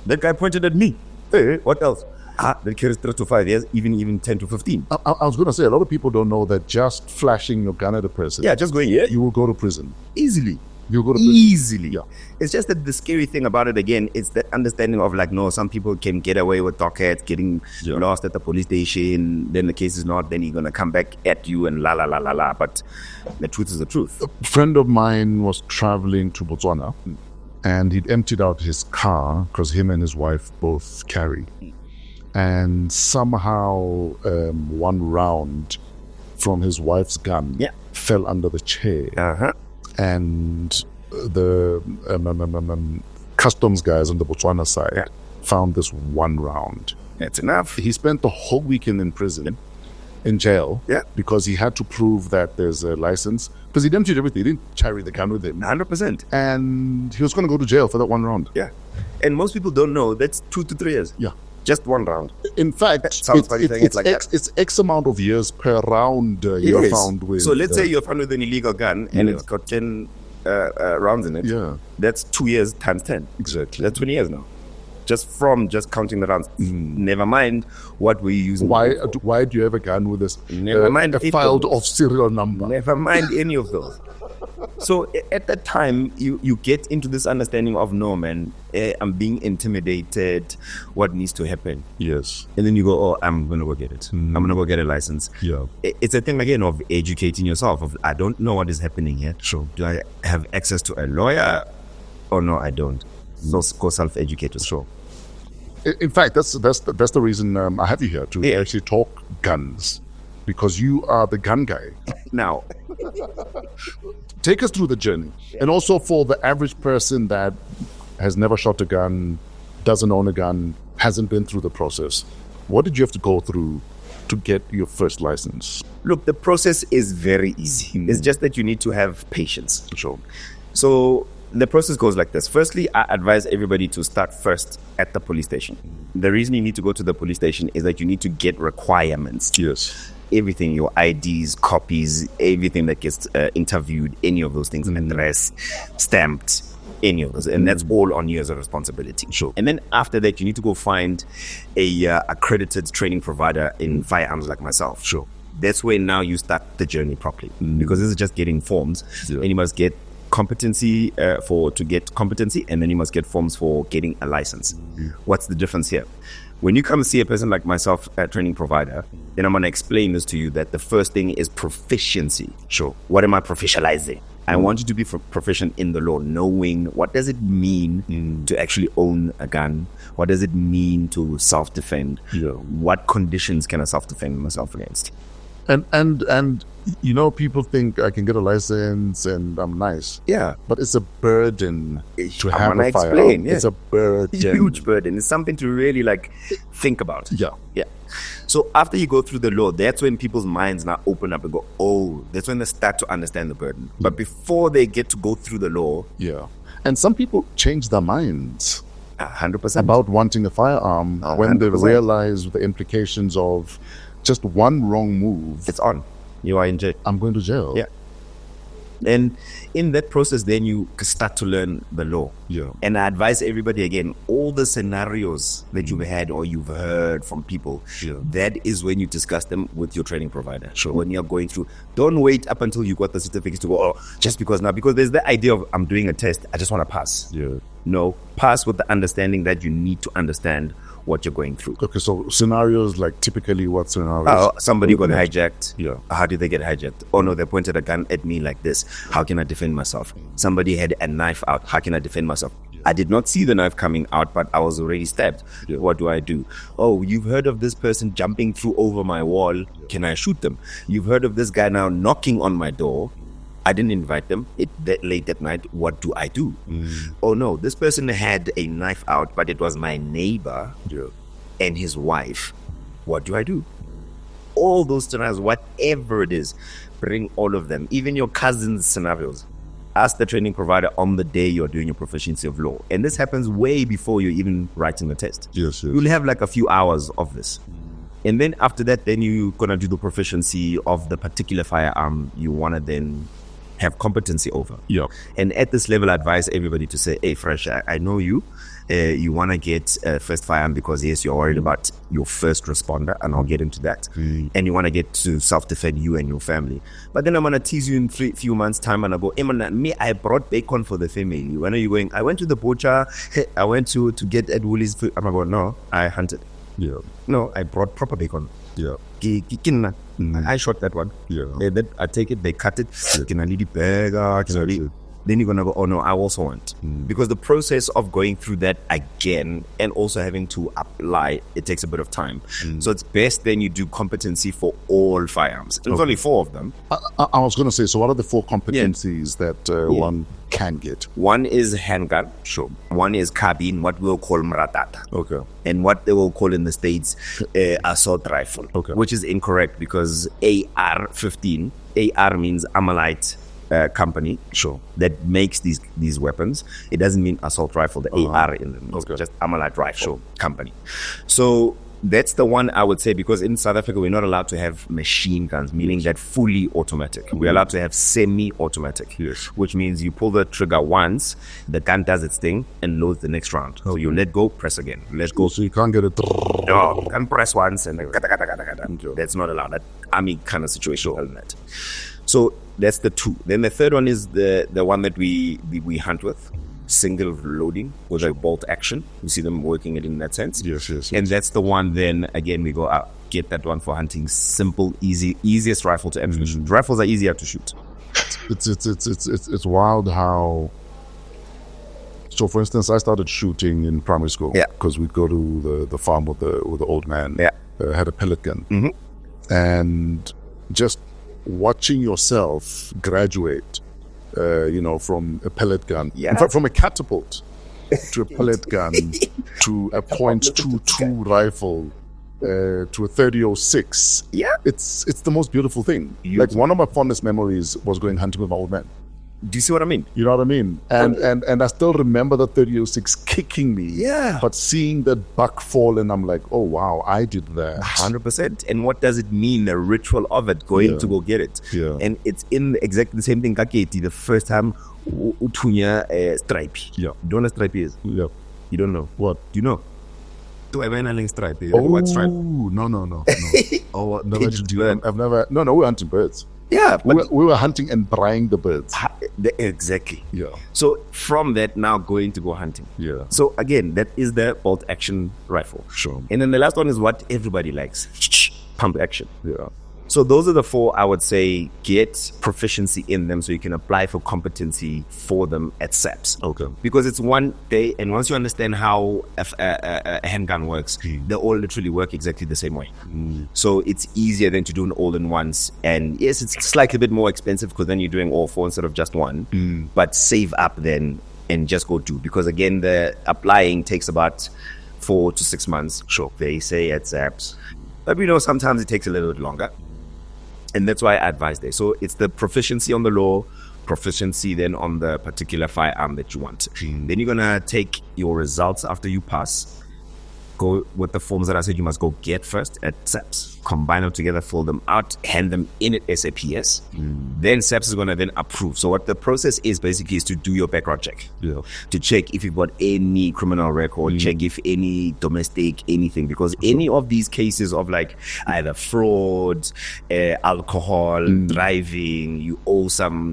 that guy pointed at me. Hey, what else? That carries 3 to 5 years, even 10 to 15. I was going to say, a lot of people don't know that just flashing your gun at a person. Yeah, just going, you will go to prison. Easily. You'll go to prison. Easily. Yeah. It's just that the scary thing about it again is the understanding of like, no, some people can get away with dockets, getting lost at the police station, then the case is not, then you're going to come back at you and la. But the truth is the truth. A friend of mine was traveling to Botswana and he'd emptied out his car because him and his wife both carry. And somehow one round from his wife's gun fell under the chair. And the customs guys on the Botswana side found this one round. That's enough. He spent the whole weekend in prison, in jail, because he had to prove that there's a license. Because he emptied everything. He didn't carry the gun with him. 100%. And he was going to go to jail for that one round. Yeah. And most people don't know that's 2 to 3 years. Yeah. Just one round. In fact, it's X amount of years per round you're found with. So let's say you're found with an illegal gun and it's got 10 rounds in it. Yeah. That's 2 years times 10. Exactly. That's 20 years now. Just counting the rounds. Never mind what we're using. Why do you have a gun with this? Never mind a filed off serial number. Never mind any of those. So at that time, you get into this understanding of, no, man, I'm being intimidated. What needs to happen? Yes. And then you go, oh, I'm going to go get it. I'm going to go get a license. Yeah. It's a thing, again, of educating yourself. I don't know what is happening here. Sure. Do I have access to a lawyer or no, I don't? So go self-educate yourself. Sure. In fact, that's the reason I have you here to actually talk guns, because you are the gun guy. Now, take us through the journey, and also for the average person that has never shot a gun, doesn't own a gun, hasn't been through the process. What did you have to go through to get your first license? look, the process is very easy. It's just that you need to have patience. Sure. So the process goes like this. Firstly, I advise everybody to start first at the police station. The reason you need to go to the police station is that you need to get requirements. Yes. Everything, your IDs, copies, everything that gets interviewed, any of those things, address, stamped, any of those. And that's all on you as a responsibility. Sure. And then after that, you need to go find a accredited training provider in firearms like myself. Sure. That's where now you start the journey properly. Because this is just getting forms. Yeah. And you must get competency to get competency, and then you must get forms for getting a license. What's the difference here? When you come see a person like myself, a training provider, then I'm going to explain this to you, that the first thing is proficiency. Sure. What am I proficializing? I want you to be proficient in the law, knowing what does it mean to actually own a gun? What does it mean to self-defend? Yeah. What conditions can I self-defend myself against? And you know, people think I can get a license and I'm nice. Yeah. But it's a burden to I'm have gonna a firearm. explain, yeah. It's a burden. Huge burden. It's something to really think about. Yeah. Yeah. So after you go through the law, that's when people's minds now open up and go, oh, that's when they start to understand the burden. But before they get to go through the law, Yeah. And some people change their minds 100%. about wanting a firearm when they 100%. realize the implications of just one wrong move. It's on. You are in jail. I'm going to jail. Yeah. And in that process, then you start to learn the law. Yeah. And I advise everybody again, all the scenarios that you've had or you've heard from people, Yeah. that is when you discuss them with your training provider. Sure. When you're going through, don't wait up until you got the certificates to go, oh, just because now, because there's the idea of I'm doing a test, I just want to pass. Yeah. No, pass with the understanding that you need to understand what you're going through. Okay, so scenarios, like typically what scenarios? Somebody got hijacked. Yeah. How did they get hijacked? Oh no, they pointed a gun at me like this. How can I defend myself? Somebody had a knife out. How can I defend myself? I did not see the knife coming out, but I was already stabbed. Yeah. What do I do? Oh, you've heard of this person jumping through over my wall. Can I shoot them? You've heard of this guy now knocking on my door. I didn't invite them. That late at night. What do I do? Oh no, this person had a knife out, but it was my neighbor Yeah. and his wife. What do I do? All those scenarios, whatever it is, bring all of them, even your cousin's scenarios. Ask the training provider on the day you're doing your proficiency of law. And this happens way before you're even writing the test. Yes, yes. You'll have like a few hours of this. And then after that, then you're going to do the proficiency of the particular firearm you want to then have competency over. Yeah. And at this level, I advise everybody to say, hey, Fresh, I know you. You want to get first firearm because, yes, you're worried about your first responder, and I'll get into that. And you want to get to self-defend you and your family. But then I'm going to tease you in few months' time, and I go, hey, man, me, I brought bacon for the family. When are you going? I went to the butcher. I went to get Ed Woolies food. I'm going, no, I hunted. Yeah. No, I brought proper bacon. Yeah. I shot that one. Yeah. Then I take it, they cut it. Can I leave the burger? Can I leave? Then you're going to go, oh no, I also want. Because the process of going through that again and also having to apply, it takes a bit of time. So it's best then you do competency for all firearms. There's only 4 of them. I was going to say, so what are the 4 competencies that one can get? One is handgun. Sure. One is carbine, what we'll call mratata. Okay. And what they will call in the States assault rifle. Okay. Which is incorrect because AR-15, AR means Amalite company, Sure. that makes these weapons. It doesn't mean assault rifle, the AR in them. It's Okay. just Amalite rifle company. So that's the one I would say, because in South Africa, we're not allowed to have machine guns, meaning that fully automatic. We're allowed to have semi-automatic, Yes. which means you pull the trigger once, the gun does its thing, and loads the next round. So you let go, press again. Let go. So you can't get it. No, you can press once and then that's not allowed. That army kind of situation like that. So that's the 2. Then the third one is the one that we hunt with, single loading with a bolt action. You see them working it in that sense. Yes, yes, yes. And that's the one. Then again, we go out, get that one for hunting. Simple, easiest rifle to actually shoot. Rifles are easier to shoot. It's wild how So, for instance, I started shooting in primary school because we'd go to the farm with the old man. Had a pellet gun, and just watching yourself graduate, from a pellet gun, in fact, from a catapult to a pellet gun to a .22 rifle. To a 30-06. It's the most beautiful thing. Like, one of my fondest memories was going hunting with my old man. Do you see what I mean? You know what I mean? And I still remember the 30-06 kicking me. But seeing that buck fall, and I'm like, oh wow, I did that. 100%. And what does it mean? The ritual of it, going to go get it. And it's in exactly the same thing. Kaketi, the first time utunya stripe. You don't know what stripe is? You don't know. What? Do you know? Stripe. What stripe? No. Oh, never do that. I've never. No, we were hunting birds. We were hunting and buying the birds. Exactly. So from that, now going to go hunting. So again, that is the bolt action rifle. Sure. And then the last one is what everybody likes: pump action. So those are the four, I would say, get proficiency in them so you can apply for competency for them at SAPS. Okay. Because it's one day, and once you understand how a handgun works, they all literally work exactly the same way. So it's easier than to do an all-in-ones. And yes, it's slightly a bit more expensive because then you're doing all four instead of just one. But save up then and just go do. Because again, the applying takes about 4 to 6 months. Sure. They say at SAPS. But we know sometimes it takes a little bit longer. And that's why I advise there. So it's the proficiency on the law, proficiency then on the particular firearm that you want. Then you're going to take your results after you pass, go with the forms that I said you must go get first at SAPS, combine them together, fill them out, hand them in at SAPS. Then SAPS is going to then approve. So what the process is basically is to do your background check, to check if you've got any criminal record, check if any domestic, anything, because any of these cases of like either fraud, alcohol, driving, you owe some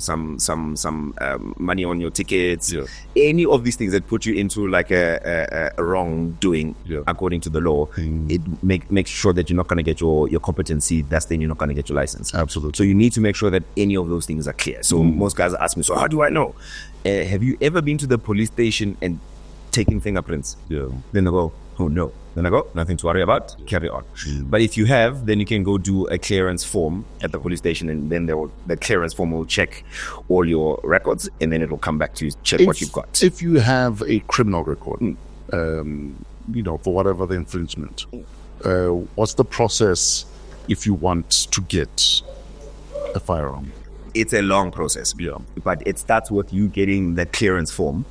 money on your tickets, any of these things that put you into like a wrongdoing according to the law, it makes sure that you're not going to get your competency. That's then you're not going to get your license. Absolutely. So you need to make sure that any of those things are clear. So most guys ask me, so how do I know? Have you ever been to the police station and taken fingerprints? Then they go, oh no. Then I go, nothing to worry about, carry on. But if you have, then you can go do a clearance form at the police station, and then the clearance form will check all your records, and then it will come back to you, check what you've got. If you have a criminal record, for whatever the infringement, what's the process if you want to get a firearm? It's a long process, but it starts with you getting the clearance form,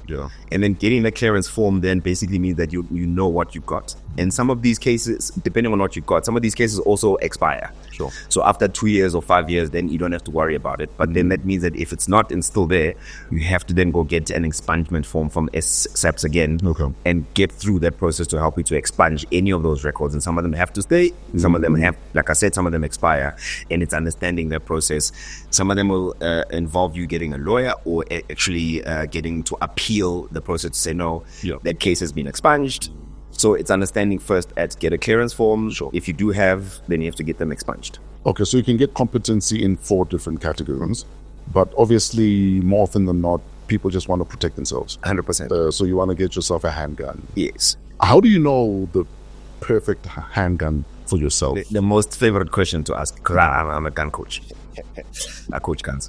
and then getting the clearance form then basically means that you know what you've got. And some of these cases, depending on what you've got, some of these cases also expire. So after 2 years or 5 years, then you don't have to worry about it. But then that means that if it's not and still there, you have to then go get an expungement form from SAPS again, and get through that process to help you to expunge any of those records. And some of them have to stay, some of them have, like I said, some of them expire, and it's understanding that process. Some of them will involve you getting a lawyer or actually getting to appeal the process to say, no, that case has been expunged. So it's understanding first at get a clearance form. If you do have, then you have to get them expunged. Okay, so you can get competency in 4 different categories, but obviously more often than not, people just want to protect themselves. 100%. So you want to get yourself a handgun. Yes. How do you know the perfect handgun for yourself? The most favorite question to ask, because I'm a gun coach. I coach guns.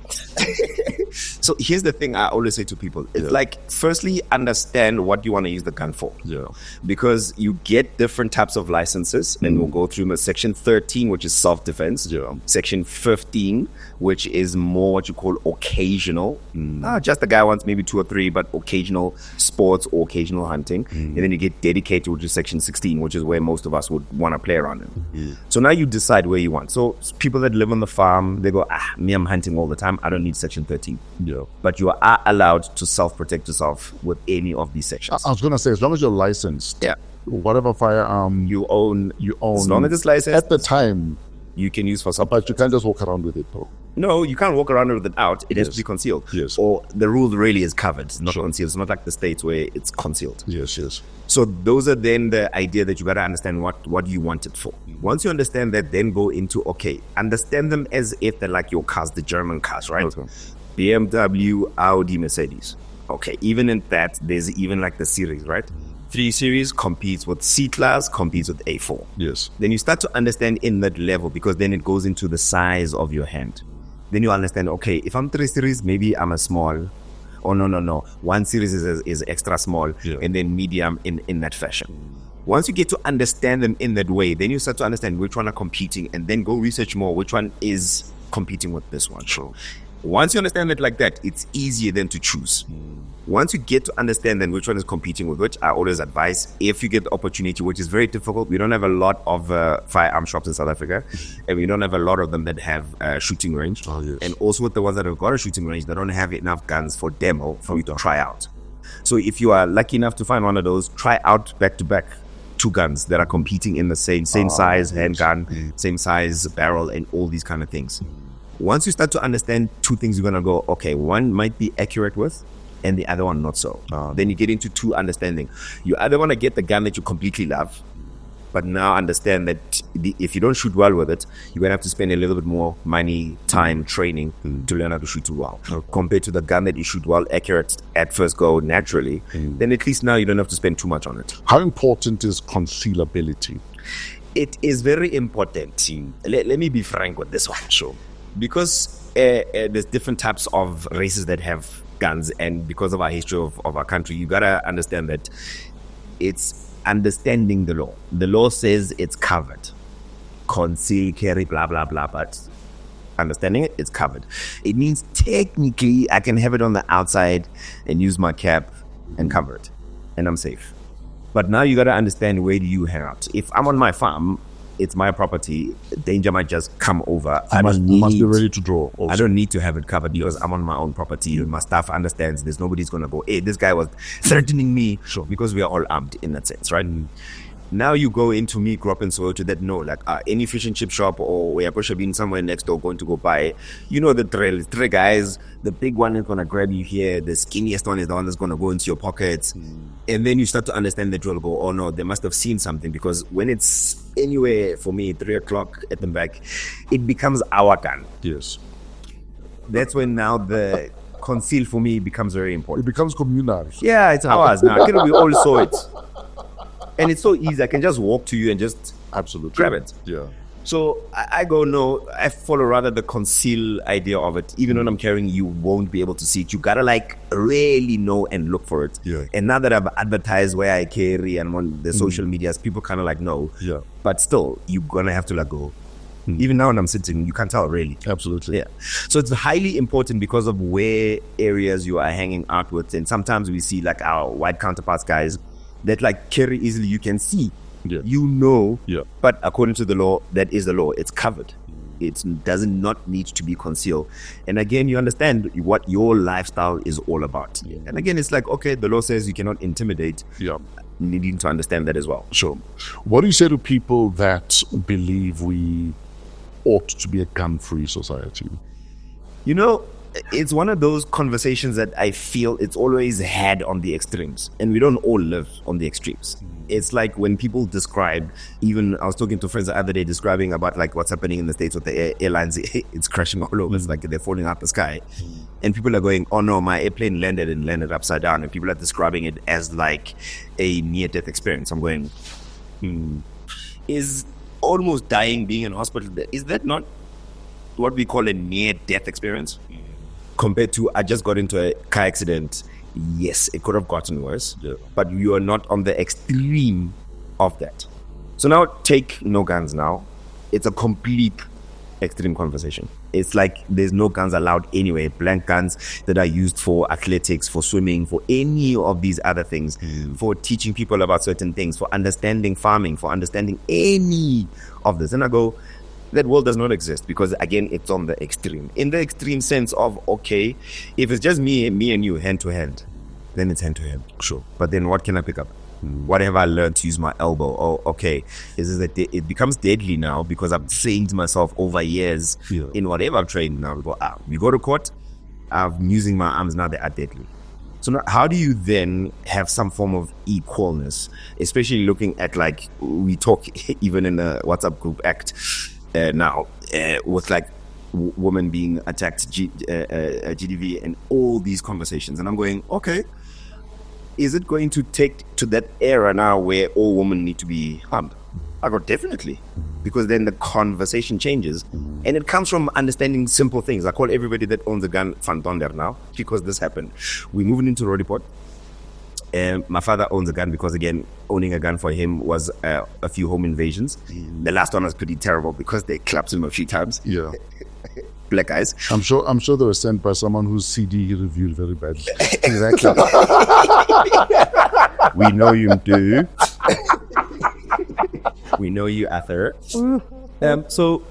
So here's the thing I always say to people. It's like, firstly, understand what you want to use the gun for. Because you get different types of licenses, and we'll go through them. Section 13, which is self-defense. Section 15, which is more what you call occasional. Just the guy wants maybe 2 or 3, but occasional sports or occasional hunting. And then you get dedicated, which is section 16, which is where most of us would want to play around in. So now you decide where you want. So people that live on the farm, they go, me, I'm hunting all the time. I don't need section 13. But you are allowed to self-protect yourself with any of these sections. I was going to say, as long as you're licensed, whatever firearm you own. As long as it's licensed. At the time, you can use for self. But you can't just walk around with it, though. No, you can't walk around with it out. It has to be concealed. Or the rule really is covered, not concealed. It's not like the States where it's concealed. So those are then the idea that you got to understand what you want it for. Once you understand that, then go into, understand them as if they're like your cars, the German cars, right? BMW, Audi, Mercedes. Okay, even in that, there's even like the series, right? 3 series competes with C class, competes with A4. Yes. Then you start to understand in that level, because then it goes into the size of your hand. Then you understand, okay, if I'm 3 series, maybe I'm a small. Oh, no. 1 series is extra small, and then medium in that fashion. Once you get to understand them in that way, then you start to understand which one are competing, and then go research more which one is competing with this one. Sure. Once you understand it like that, it's easier then to choose. Once you get to understand then which one is competing with which, I always advise, if you get the opportunity, which is very difficult, we don't have a lot of firearm shops in South Africa, and we don't have a lot of them that have a shooting range. And also with the ones that have got a shooting range, they don't have enough guns for demo for you to try out. So if you are lucky enough to find one of those, try out back-to-back 2 guns that are competing in the same size handgun, same size barrel, and all these kind of things. Once you start to understand 2 things, you're going to go, okay, one might be accurate with, and the other one not so. Then you get into 2 understanding. You either want to get the gun that you completely love, but now understand that if you don't shoot well with it, you're going to have to spend a little bit more money, time, training to learn how to shoot well. Compared to the gun that you shoot well, accurate at first go naturally, then at least now you don't have to spend too much on it. How important is concealability? It is very important. Let me be frank with this one. Sure. Because there's different types of races that have guns, and because of our history of our country, you gotta understand that it's understanding the law. The law says it's covered. Conceal, carry, blah, blah, blah, but understanding it, it's covered. It means technically I can have it on the outside and use my cap and cover it, and I'm safe. But now you gotta understand, where do you hang out? If I'm on my farm, it's my property, danger might just come over. I must be ready to draw also. I don't need to have it covered because I'm on my own property. My staff understands there's nobody's going to go, hey, this guy was threatening me. Sure. Because we are all armed in that sense, right? Now you go into me, grow up in Soweto, that know, like any fish and chip shop, or where I been somewhere next door going to go buy, you know the drill. 3 guys, the big one is going to grab you here, the skinniest one is the one that's going to go into your pockets. And then you start to understand the drill, go, oh no, they must have seen something, because when it's anywhere, for me, 3 o'clock at the back, it becomes our gun. Yes. That's when now the conceal for me becomes very It important. becomes communal. Yeah, it's ours now. We all saw it. And it's so easy. I can just walk to you and just Absolutely. grab it. Yeah. So I go, no, I follow rather the conceal idea of it. Even when I'm carrying, you won't be able to see it. You gotta like really know and look for it. Yeah. And now that I've advertised where I carry and on the social medias, people kind of like know. Yeah. But still, you're gonna have to like go. Even now when I'm sitting, you can't tell really. Absolutely. Yeah. So it's highly important because of where areas you are hanging out with. And sometimes we see like our white counterparts guys that like carry easily, you can see. Yeah. You know, Yeah. but according to the law, that is the law. It's covered. It does not need to be concealed. And again, you understand what your lifestyle is all about. Yeah. And again, it's like, okay, the law says you cannot intimidate. Yeah. Needing to understand that as well. Sure. What do you say to people that believe we ought to be a gun-free society? You know, it's one of those conversations that I feel it's always had on the extremes, and we don't all live on the extremes. It's like when people describe, even I was talking to friends the other day describing about like what's happening in the States with the airlines, it's crashing all over. It's like they're falling out the sky. And people are going, oh no, my airplane landed upside down. And people are describing it as like a near-death experience. I'm going, is almost dying being in hospital, is that not what we call a near-death experience? Compared to, I just got into a car accident. Yes, it could have gotten worse, but you are not on the extreme of that. So now take no guns now. It's a complete extreme conversation. It's like there's no guns allowed anyway. Blank guns that are used for athletics, for swimming, for any of these other things, for teaching people about certain things, for understanding farming, for understanding any of this. And I go, that world does not exist, because again, it's on the extreme. In the extreme sense of, okay, if it's just me and you hand to hand, then it's hand to hand. Sure. But then what can I pick up? What have I learned to use my elbow? Oh, okay. It becomes deadly now because I've trained myself over years in whatever I've trained now. We go to court, I'm using my arms now, they are deadly. So now, how do you then have some form of equalness, especially looking at like, we talk even in the WhatsApp group act now with like woman being attacked, GDV, and all these conversations. And I'm going, okay, is it going to take to that era now where all women need to be harmed? I go, definitely. Because then the conversation changes. And it comes from understanding simple things. I call everybody that owns a gun Van Donder now, because this happened. We're moving into Rodiport. My father owns a gun because, again, owning a gun for him was a few home invasions. The last one was pretty terrible because they clapped him a few times. Yeah. Black guys. I'm sure they were sent by someone whose CD he reviewed very badly. Exactly. We know you do. We know you, Arthur. So,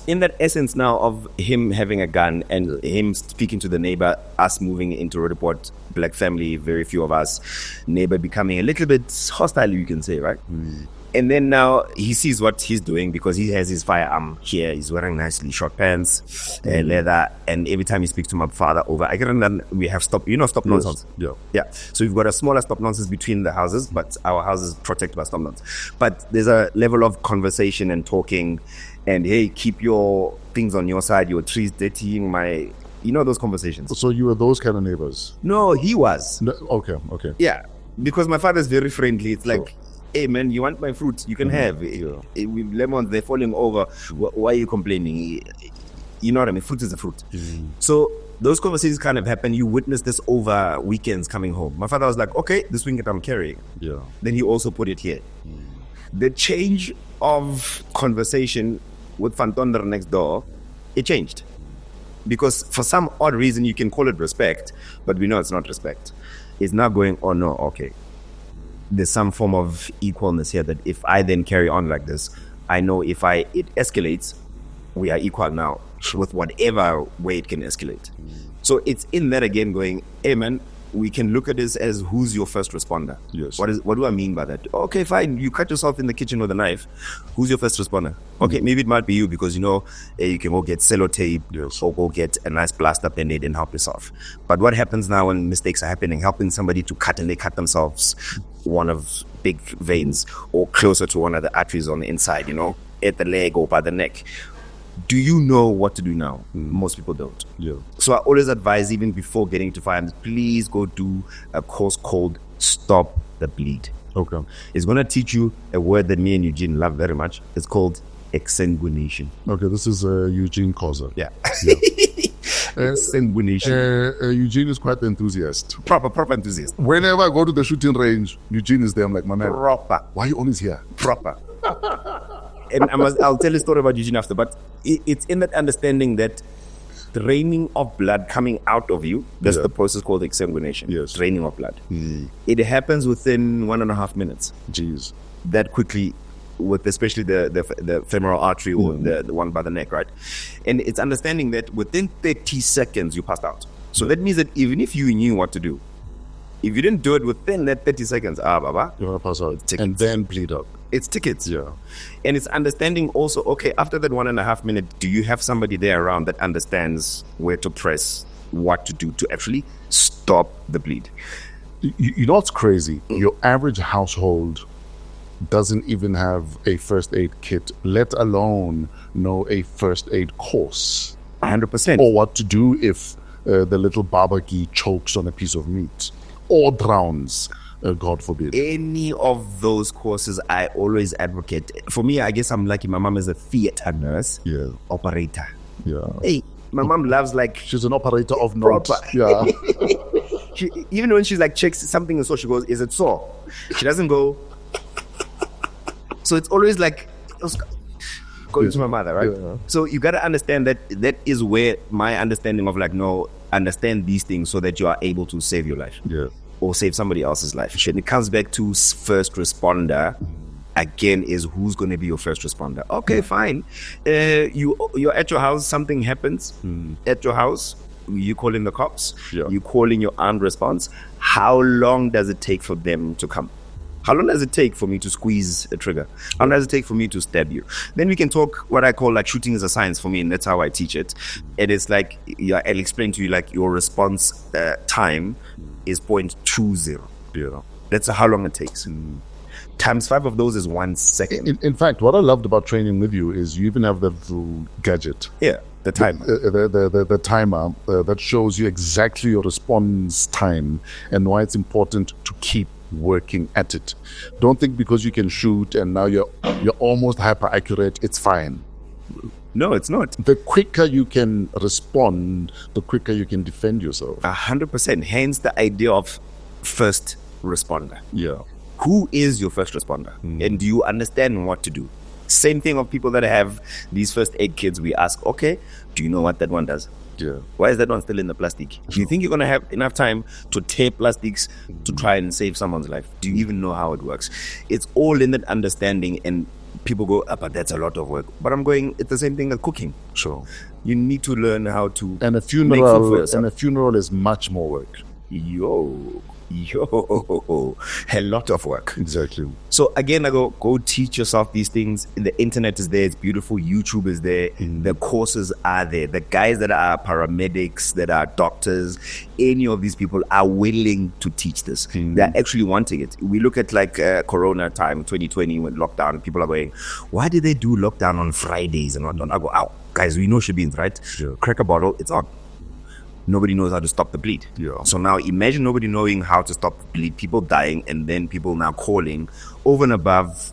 in that essence now of him having a gun and him speaking to the neighbor, us moving into Rodiport, black family, very few of us, neighbor becoming a little bit hostile, you can say, right? And then now he sees what he's doing because he has his firearm here. He's wearing nicely short pants, leather, and every time he speaks to my father over, I can then we have stop nonsense. Yeah. So we've got a smaller stop nonsense between the houses, but our house is protected by stop nonsense. But there's a level of conversation and talking, and hey, keep your things on your side. Your trees dirtying my, those conversations. So you were those kind of neighbors? No, he was. No, okay. Yeah, because my father's very friendly. It's like, hey man, you want my fruit? You can have. With lemons, they're falling over. Why are you complaining? You know what I mean? Fruit is a fruit. So those conversations kind of happen. You witness this over weekends coming home. My father was like, okay, this weekend I'm carrying. Yeah. Then he also put it here. The change of conversation with Van Donder next door, it changed. Because for some odd reason, you can call it respect, but we know it's not respect. It's now going, oh no, okay. There's some form of equalness here that if I then carry on like this, I know it escalates, we are equal now with whatever way it can escalate. So it's in that again going, hey man, we can look at this as who's your first responder. Yes. What do I mean by that? Okay, fine. You cut yourself in the kitchen with a knife. Who's your first responder? Okay, maybe it might be you because, you can go get sellotape or go get a nice plaster band-aid and help yourself. But what happens now when mistakes are happening? Helping somebody to cut and they cut themselves one of big veins or closer to one of the arteries on the inside, at the leg or by the neck. Do you know what to do now? Most people don't. Yeah. So I always advise, even before getting to firearms, please go do a course called Stop the Bleed. Okay. It's going to teach you a word that me and Eugene love very much. It's called exsanguination. Okay, this is Eugene Koza. Yeah. Exsanguination. Eugene is quite the enthusiast. Proper enthusiast. Whenever I go to the shooting range, Eugene is there. I'm like, my man, Proper. why are you always here? Proper. And I'll tell a story about Eugene after, but it's in that understanding that draining of blood coming out of you, that's the process called exsanguination. Yes. Draining of blood. It happens within 1.5 minutes. Jeez. That quickly, with especially the femoral artery or the one by the neck, right? And it's understanding that within 30 seconds you passed out. So that means that even if you knew what to do, if you didn't do it within that 30 seconds, baba, You're going to pass out. Tickets. And then bleed up. It's tickets. Yeah. And it's understanding also, okay, after that 1.5 minute, do you have somebody there around that understands where to press, what to do to actually stop the bleed? You know what's crazy? Your average household doesn't even have a first aid kit, let alone know a first aid course. 100%. Or what to do if the little barbecue chokes on a piece of meat or drowns, God forbid. Any of those courses, I always advocate. For me, I guess I'm lucky. My mom is a theater nurse, operator. Yeah. Hey, my mom loves she's an operator of note. Proper. Yeah. Even when she's checks something and so she goes, is it sore? She doesn't go. So it's always going to my mother, right? Yeah. So you got to understand that is where my understanding of understand these things so that you are able to save your life. Yeah. Or save somebody else's life. And it comes back to first responder. Again, is who's going to be your first responder? Okay, fine. You're at your house. Something happens at your house. You calling the cops. Yeah. You calling your armed response. How long does it take for them to come? How long does it take for me to squeeze a trigger? How long does it take for me to stab you? Then we can talk what I call shooting is a science for me, and that's how I teach it. It is I'll explain to you your response time is 0.20. Yeah. That's how long it takes. Times 5 of those is 1 second. In fact, what I loved about training with you is you even have the little gadget. Yeah. The timer. The timer that shows you exactly your response time and why it's important to keep working at it. Don't think because you can shoot and now you're almost hyper accurate, it's fine. No, it's not. The quicker you can respond, the quicker you can defend yourself. 100%. Hence the idea of first responder. Yeah. Who is your first responder? And do you understand what to do? Same thing of people that have these first aid kits. We ask, okay, do you know what that one does? Yeah. Why is that one still in the plastic? Do you think you're going to have enough time to tear plastics to try and save someone's life? Do you even know how it works? It's all in that understanding, and people go, but that's a lot of work. But I'm going, it's the same thing as cooking. Sure. You need to learn how to And a make food for funeral yourself. is much more work. Yo, a lot of work. Exactly. So again, I go teach yourself these things. The internet is there. It's beautiful. YouTube is there. The courses are there. The guys that are paramedics, that are doctors, any of these people are willing to teach this. They're actually wanting it. We look at like Corona time, 2020, when lockdown, people are going, why did they do lockdown on Fridays and whatnot? I go, guys, we know Shabins, right? Yeah. Crack a bottle, it's on. Nobody knows how to stop the bleed. Yeah. So now imagine nobody knowing how to stop the bleed, people dying, and then people now calling over and above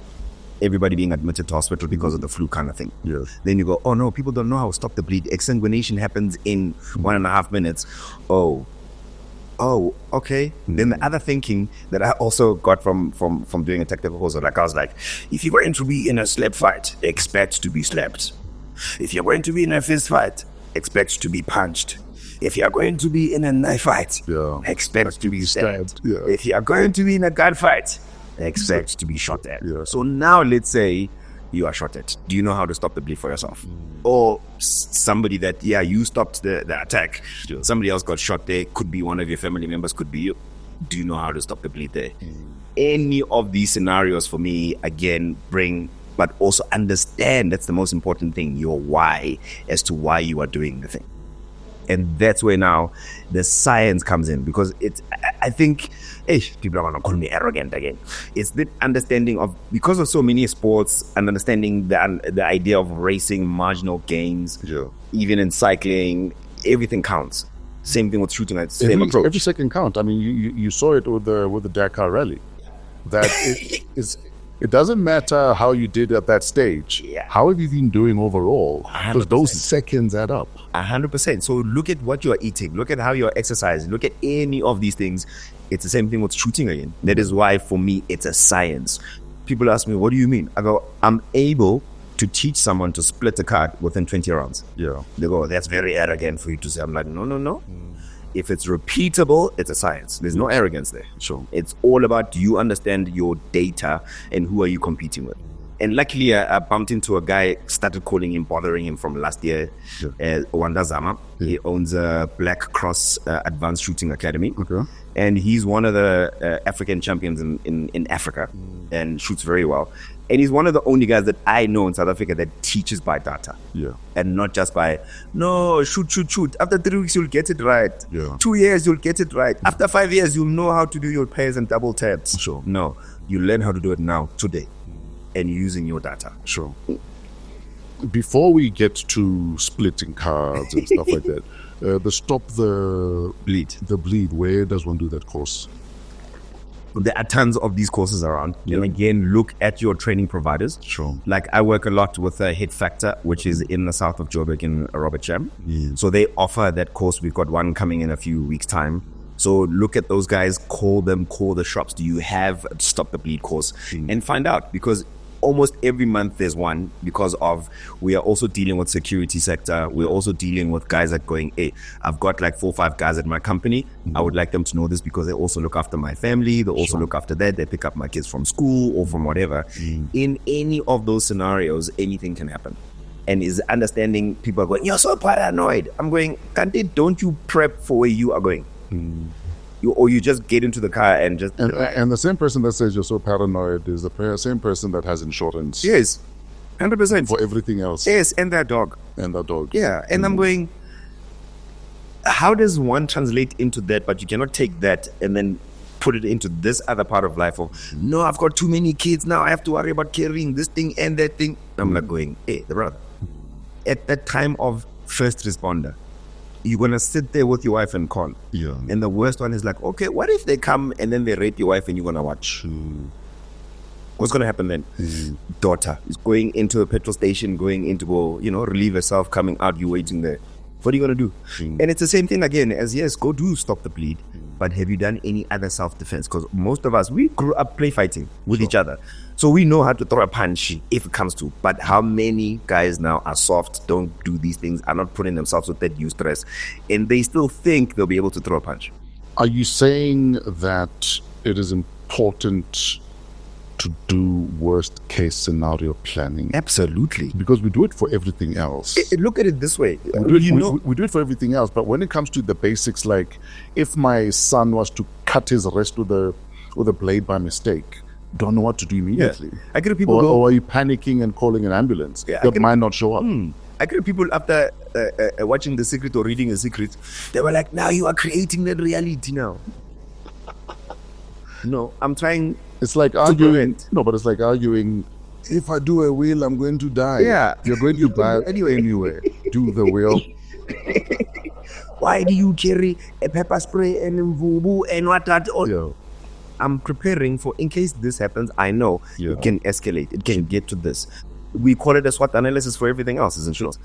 everybody being admitted to hospital because of the flu kind of thing. Yes. Then you go, oh no, people don't know how to stop the bleed. Exsanguination happens in 1.5 minutes. Oh, okay. Then the other thinking that I also got from doing a tactical course, like I was like, if you're going to be in a slap fight, expect to be slapped. If you're going to be in a fist fight, expect to be punched. If you are going to be in a knife fight, expect to be stabbed. Yeah. If you are going to be in a gunfight, expect to be shot at. Yeah. So now let's say you are shot at. Do you know how to stop the bleed for yourself? Or somebody that, you stopped the attack. Sure. Somebody else got shot there. Could be one of your family members, could be you. Do you know how to stop the bleed there? Any of these scenarios for me, again, but also understand, that's the most important thing, your why, as to why you are doing the thing. And that's where now the science comes in, because I think, people are going to call me arrogant again. It's the understanding of, because of so many sports, and understanding the idea of racing, marginal gains, even in cycling, everything counts. Same thing with shooting, at same approach. Every second count. I mean, you saw it with the Dakar rally. That it doesn't matter how you did at that stage. Yeah. How have you been doing overall? 100%. Because those seconds add up. 100%. So look at what you are eating. Look at how you are exercising. Look at any of these things. It's the same thing with shooting again. That is why, for me, it's a science. People ask me, what do you mean? I go, I'm able to teach someone to split a card within 20 rounds. Yeah. They go, that's very arrogant for you to say. I'm like, no. If it's repeatable, it's a science. There's no arrogance there. Sure. It's all about, do you understand your data and who are you competing with? And luckily, I bumped into a guy, started calling him, bothering him from last year, Wanda Zama. He owns a Black Cross Advanced Shooting Academy. Okay. And he's one of the African champions in Africa and shoots very well. And he's one of the only guys that I know in South Africa that teaches by data. Yeah. And not just by, no, shoot. After 3 weeks, you'll get it right. Yeah. 2 years, you'll get it right. After 5 years, you'll know how to do your pairs and double taps. Sure. No, you learn how to do it now, today, and using your data. Sure. Before we get to splitting cards and stuff like that, the stop the bleed, where does one do that course? There are tons of these courses around. Yeah. And again, look at your training providers. Sure. Like I work a lot with Hit Factor, which is in the south of Joburg in Robert Cham. Yeah. So they offer that course. We've got one coming in a few weeks' time. So look at those guys, call them, call the shops. Do you have a Stop the Bleed course? And find out, because almost every month there's one, because of, we are also dealing with security sector. We're also dealing with guys that going, hey, I've got like 4 or 5 guys at my company. I would like them to know this because they also look after my family. They also look after that. They pick up my kids from school or from whatever. In any of those scenarios, anything can happen. And is understanding, people are going, you're so paranoid. I'm going, Kante, don't you prep for where you are going? You just get into the car and just... And the same person that says you're so paranoid is the same person that has insurance. Yes, 100%. For everything else. Yes, and their dog. And the dog. Yeah, and I'm going, how does one translate into that? But you cannot take that and then put it into this other part of life of, no, I've got too many kids now. I have to worry about carrying this thing and that thing. I'm like going, hey, brother, at that time of first responder. You're going to sit there with your wife and call. Yeah. And the worst one is like, okay, what if they come and then they rape your wife and you're going to watch? What's going to happen then? Daughter is going into a petrol station, going in to go, relieve herself, coming out, you waiting there. What are you going to do? And it's the same thing again as, yes, go do stop the bleed. But have you done any other self-defense? Because most of us, we grew up play fighting with each other. So we know how to throw a punch if it comes to. But how many guys now are soft, don't do these things, are not putting themselves with that due stress, and they still think they'll be able to throw a punch? Are you saying that it is important to do worst case scenario planning? Absolutely. Because we do it for everything else. Look at it this way. We do it for everything else, but when it comes to the basics, like if my son was to cut his wrist with a blade by mistake, don't know what to do immediately. Yeah. I get people or are you panicking and calling an ambulance? Yeah, that might not show up. I get people after watching The Secret or reading The Secret, they were like, now you are creating that reality now. No, I'm trying. It's like arguing. No, but it's like arguing. If I do a will, I'm going to die. Yeah, you're going to die anyway. Do the will. Why do you carry a pepper spray and vubu and what that? I'm preparing for in case this happens. I know it can escalate. It can get to this. We call it a SWOT analysis for everything else, isn't it?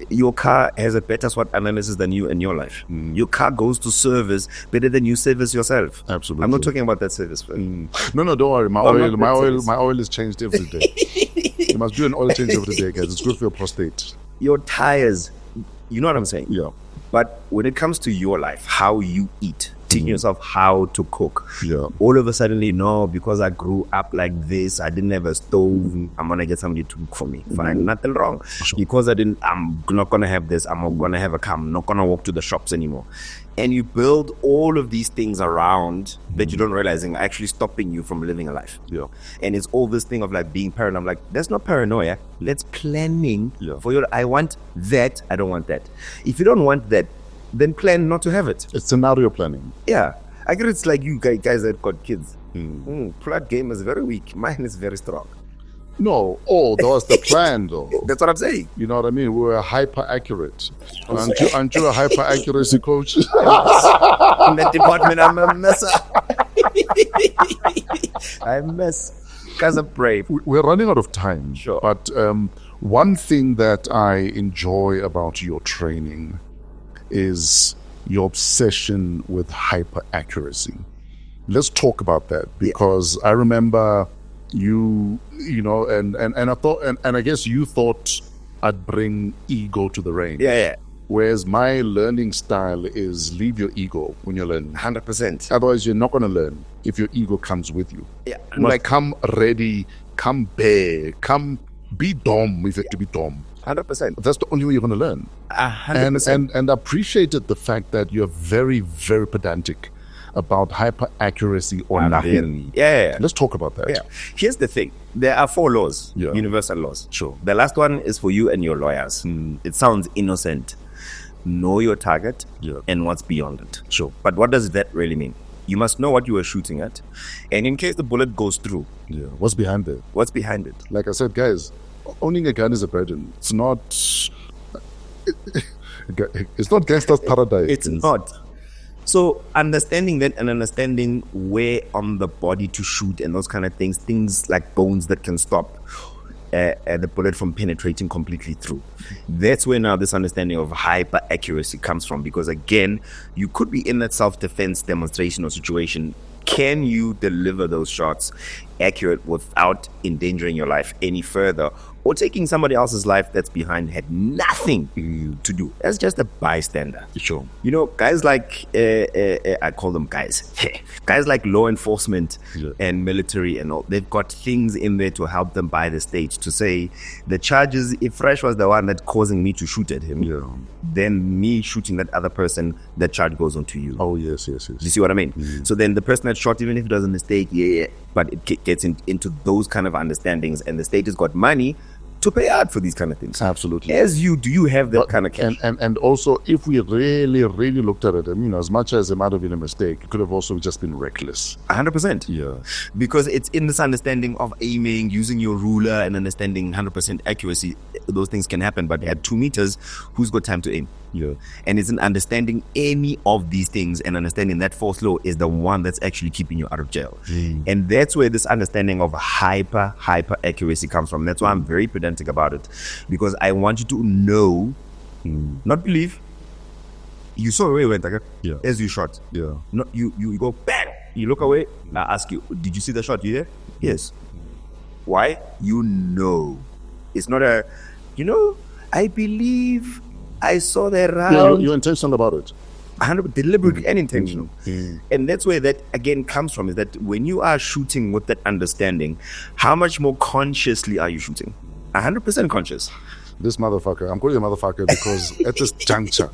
Your car has a better SWOT analysis than you in your life. Your car goes to service better than you service yourself. Absolutely. I'm not talking about that service. No, don't worry. My oil is changed every day. You must do an oil change every day, guys. It's good for your prostate. Your tires, you know what I'm saying? Yeah. But when it comes to your life, how you eat, teaching yourself how to cook. Yeah. All of a sudden, because I grew up like this, I didn't have a stove, I'm going to get somebody to cook for me. Fine, nothing wrong. Sure. Because I'm not going to have this, I'm going to have a car, I'm not going to walk to the shops anymore. And you build all of these things around that you don't realize are actually stopping you from living a life. Yeah. And it's all this thing of like being paranoid. I'm like, that's not paranoia. That's planning for your, I want that, I don't want that. If you don't want that, then plan not to have it. It's scenario planning. Yeah. I guess it's like you guys that got kids. Plot game is very weak. Mine is very strong. No. Oh, that was the plan, though. That's what I'm saying. You know what I mean? We were hyper accurate. Aren't you a hyper accuracy coach? In that department, I'm a messer. I mess. Guys are brave. We're running out of time. Sure. But one thing that I enjoy about your training is your obsession with hyper accuracy. Let's talk about that, because I remember you know, and I thought, and I guess you thought I'd bring ego to the range. Yeah. Whereas my learning style is leave your ego when you're learning. 100%. Otherwise, you're not going to learn if your ego comes with you. Yeah. Like, come ready, come bare, come be dumb if you have to be dumb. 100%. That's the only way you're going to learn. 100%. And appreciated the fact that you're very, very pedantic about hyper accuracy or nothing. Yeah. Let's talk about that. Yeah. Here's the thing. There are 4 laws, universal laws. Sure. The last one is for you and your lawyers. It sounds innocent. Know your target and what's beyond it. Sure. But what does that really mean? You must know what you are shooting at. And in case the bullet goes through. Yeah. What's behind it? What's behind it? Like I said, guys, owning a gun is a burden. It's not... It's not gangster's paradise. It's not. So understanding that and understanding where on the body to shoot and those kind of things like bones that can stop the bullet from penetrating completely through. That's where now this understanding of hyper accuracy comes from, because again, you could be in that self-defense demonstration or situation. Can you deliver those shots accurate without endangering your life any further or taking somebody else's life that's behind had nothing to do? That's just a bystander. Sure. You know, guys like, I call them guys. Guys like law enforcement and military and all, they've got things in there to help them by the state to say the charges, if Fresh was the one that's causing me to shoot at him, then me shooting that other person, that charge goes on to you. Oh, yes. You see what I mean? So then the person that shot, even if it was a mistake, but it gets into those kind of understandings, and the state has got money to pay out for these kind of things. Absolutely. Do you have that kind of cash? And also, if we really, really looked at it, as much as it might have been a mistake, it could have also just been reckless. 100%. Yeah. Because it's in this understanding of aiming, using your ruler, and understanding 100% accuracy. those things can happen. But at 2 meters, who's got time to aim? Yeah. And it's in understanding any of these things and understanding that fourth law is the one that's actually keeping you out of jail. And that's where this understanding of hyper accuracy comes from. That's why I'm very pedantic about it, because I want you to know, not believe. You saw where it went, okay? Yeah. As you shot. Yeah. Not you go bang. You look away. I ask you, did you see the shot? You there? Yes. Why? You know. It's not a, I believe I saw that round. Yeah, you're intentional about it. 100% deliberate and intentional. And that's where that again comes from, is that when you are shooting with that understanding, how much more consciously are you shooting? 100% conscious. This motherfucker, I'm calling him a motherfucker because at this juncture,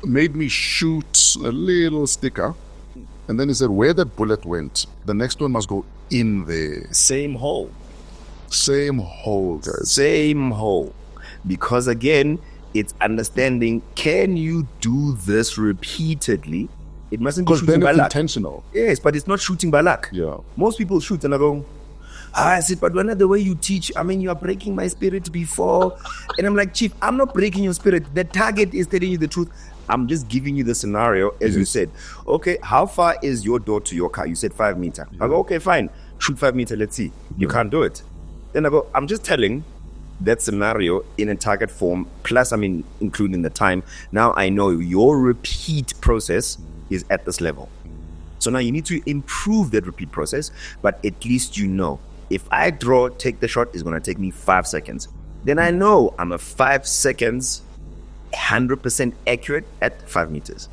made me shoot a little sticker, and then he said, where that bullet went, the next one must go in there. Same hole. Same hole, guys. Same hole. Because again, it's understanding, can you do this repeatedly? It mustn't be Because shooting then by it's luck. intentional. Yes, but it's not shooting by luck. Yeah. Most people shoot and I go, I said, but when the way you teach, you are breaking my spirit before. And I'm like, Chief, I'm not breaking your spirit. The target is telling you the truth. I'm just giving you the scenario, as you said. Okay, how far is your door to your car? You said 5 meters. I go, okay, fine. Shoot 5 meters, let's see. You can't do it. Then I go, I'm just telling that scenario in a target form, plus, including the time. Now I know your repeat process is at this level. So now you need to improve that repeat process, but at least you know. If I take the shot, it's going to take me 5 seconds. Then I know I'm a 5 seconds, 100% accurate at 5 meters.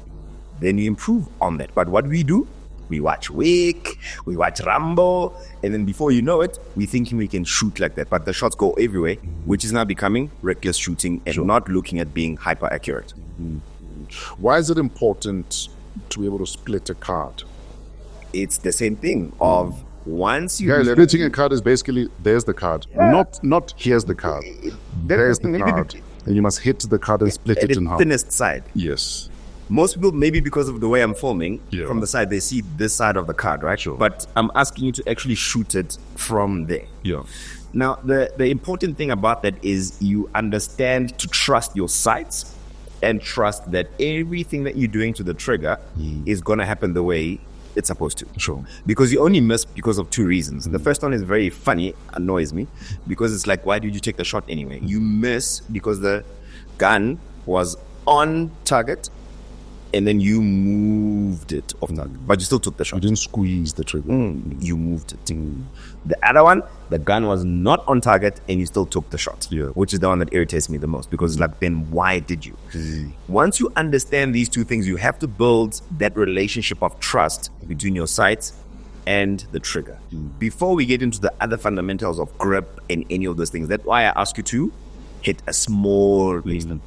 Then you improve on that. But what do? We watch Wick, we watch Rambo, and then before you know it, we're thinking we can shoot like that. But the shots go everywhere, which is now becoming reckless shooting and not looking at being hyper accurate. Why is it important to be able to split a card? It's the same thing of once you... Guys, splitting a card is basically, there's the card. Not here's the card. There's the card. And you must hit the card and split it in half. The thinnest side. Yes. Most people, maybe because of the way I'm filming, Yeah. from the side, they see this side of the card, right? Sure. But I'm asking you to actually shoot it from there. Yeah. Now, the important thing about that is you understand to trust your sights and trust that everything that you're doing to the trigger is going to happen the way it's supposed to. Sure. Because you only miss because of 2 reasons. The first one is very funny, annoys me, because it's like, why did you take the shot anyway? You miss because the gun was on target and then you moved it off target, but you still took the shot. You didn't squeeze the trigger. You moved it. The other one, the gun was not on target and you still took the shot, Yeah. which is the one that irritates me the most, because like, then why did you? Once you understand these 2 things, you have to build that relationship of trust between your sights and the trigger. Before we get into the other fundamentals of grip and any of those things, that's why I ask you to hit a small placement,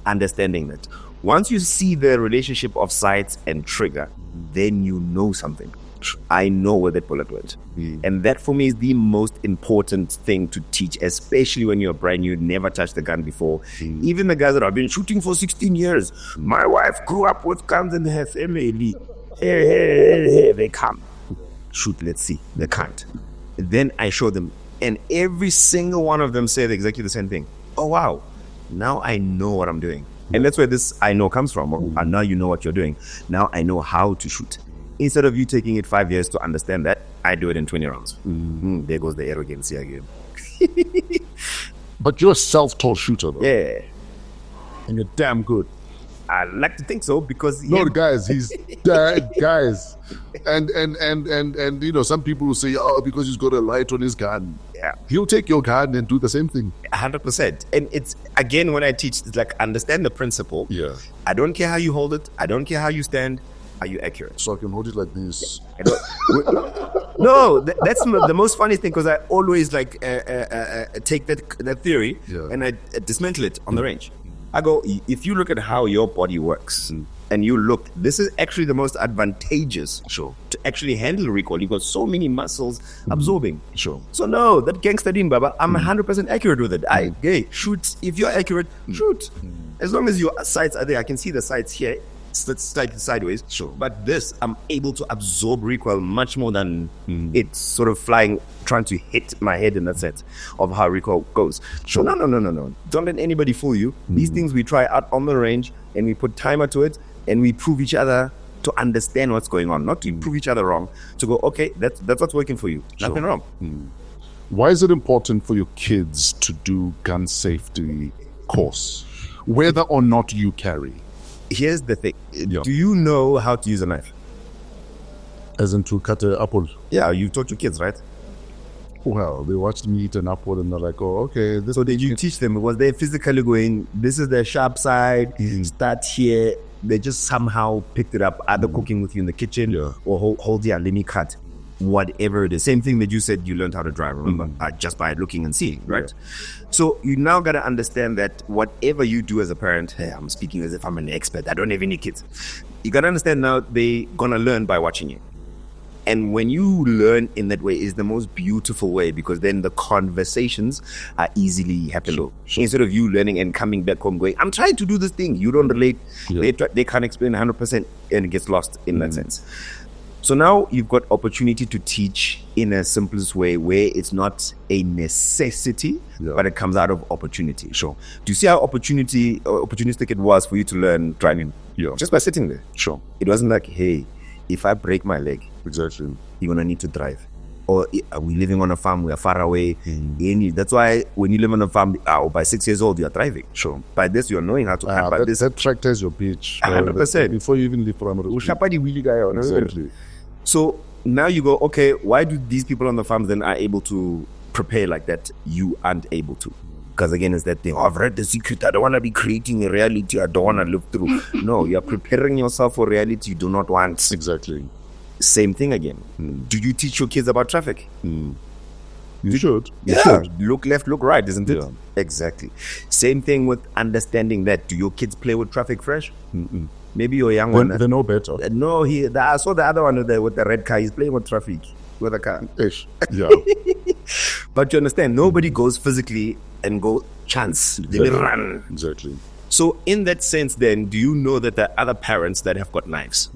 understanding that. Once you see the relationship of sights and trigger, then you know something. I know where that bullet went. And that for me is the most important thing to teach, especially when you're brand new, never touched the gun before. Even the guys that have been shooting for 16 years. My wife grew up with guns in her family. Hey, they come. Shoot, let's see. They can't. Then I show them, and every single one of them said exactly the same thing. Oh, wow. Now I know what I'm doing. And that's where this I know comes from. And now you know what you're doing. Now I know how to shoot. Instead of you taking it 5 years to understand that, I do it in 20 rounds. There goes the arrogance again. But you're a self-taught shooter, though. Yeah. And you're damn good. I like to think so, because... No, guys, he's guys. And some people will say, oh, because he's got a light on his gun. Yeah. He'll take your gun and do the same thing. 100%. And it's, again, when I teach, it's like, understand the principle. Yeah. I don't care how you hold it. I don't care how you stand. Are you accurate? So I can hold it like this. No, that's the most funny thing, because I always take that theory and I dismantle it on the range. I go, if you look at how your body works and you look, this is actually the most advantageous to actually handle recoil. You've got so many muscles absorbing. Sure. So no, that gangster din, Baba, I'm 100% accurate with it. Shoot. If you're accurate, shoot. As long as your sights are there, I can see the sights here. sideways. Sure. But this, I'm able to absorb recoil much more than it's sort of flying, trying to hit my head in that sense of how recoil goes. Sure. So no. Don't let anybody fool you. These things we try out on the range, and we put timer to it, and we prove each other to understand what's going on, not to prove each other wrong, to go, okay, that's what's working for you. Sure. Nothing wrong. Why is it important for your kids to do gun safety course, whether or not you carry? Here's the thing. Do you know how to use a knife? As in to cut an apple? Yeah, you taught your kids, right? Well, they watched me eat an apple and they're like, oh, okay. So did you teach them? Was they physically going, this is the sharp side, start here? They just somehow picked it up, either cooking with you in the kitchen or hold the let me cut. Whatever it is. Same thing that you said you learned how to drive, remember? Just by looking and seeing, right? So you now got to understand that whatever you do as a parent, hey, I'm speaking as if I'm an expert. I don't have any kids. You got to understand now they're going to learn by watching you. And when you learn in that way is the most beautiful way, because then the conversations are easily happening. Sure. Instead of you learning and coming back home going, I'm trying to do this thing. You don't relate. They can't explain 100% and it gets lost in that sense. So now you've got opportunity to teach in a simplest way where it's not a necessity, but it comes out of opportunity. Sure. Do you see how opportunistic it was for you to learn driving? Yeah. Just by sitting there. Sure. It wasn't like, hey, if I break my leg, exactly, you're going to need to drive. Or are we living on a farm? We are far away. That's why when you live on a farm, by 6 years old, you are driving. Sure. By this, you're knowing how to. That tractor is your bitch. 100%. Before you even leave primary school. Exactly. So now you go, okay, why do these people on the farms then are able to prepare like that? You aren't able to. Because again, it's that thing, I've read the secret. I don't want to be creating a reality I don't want to live through. No, you're preparing yourself for reality you do not want. Exactly. Same thing again. Do you teach your kids about traffic? You should. Look left, look right, isn't it? Exactly. Same thing with understanding that. Do your kids play with traffic fresh? Maybe your young one. They know better. No, I saw the other one with the red car. He's playing with traffic with a car. Yeah. But you understand, nobody goes physically and go chance. They will run. Exactly. So in that sense then, do you know that there are other parents that have got knives?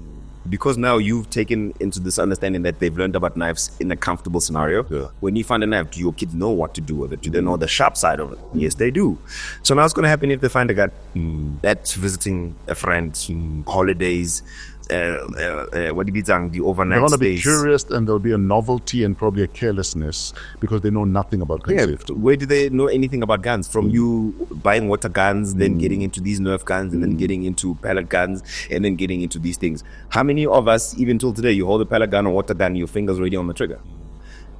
Because now you've taken into this understanding that they've learned about knives in a comfortable scenario. When you find a knife, do your kids know what to do with it? Do they know the sharp side of it? Yes, they do. So now what's going to happen if they find a gun that's visiting a friend, holidays, what do you think, the overnight They're going to be stays? curious, and there'll be a novelty and probably a carelessness because they know nothing about gun safety. Where do they know anything about guns? From you buying water guns, then getting into these Nerf guns, and then getting into pellet guns, and then getting into these things. How many of us, even till today, you hold a pellet gun or water gun, your finger's already on the trigger?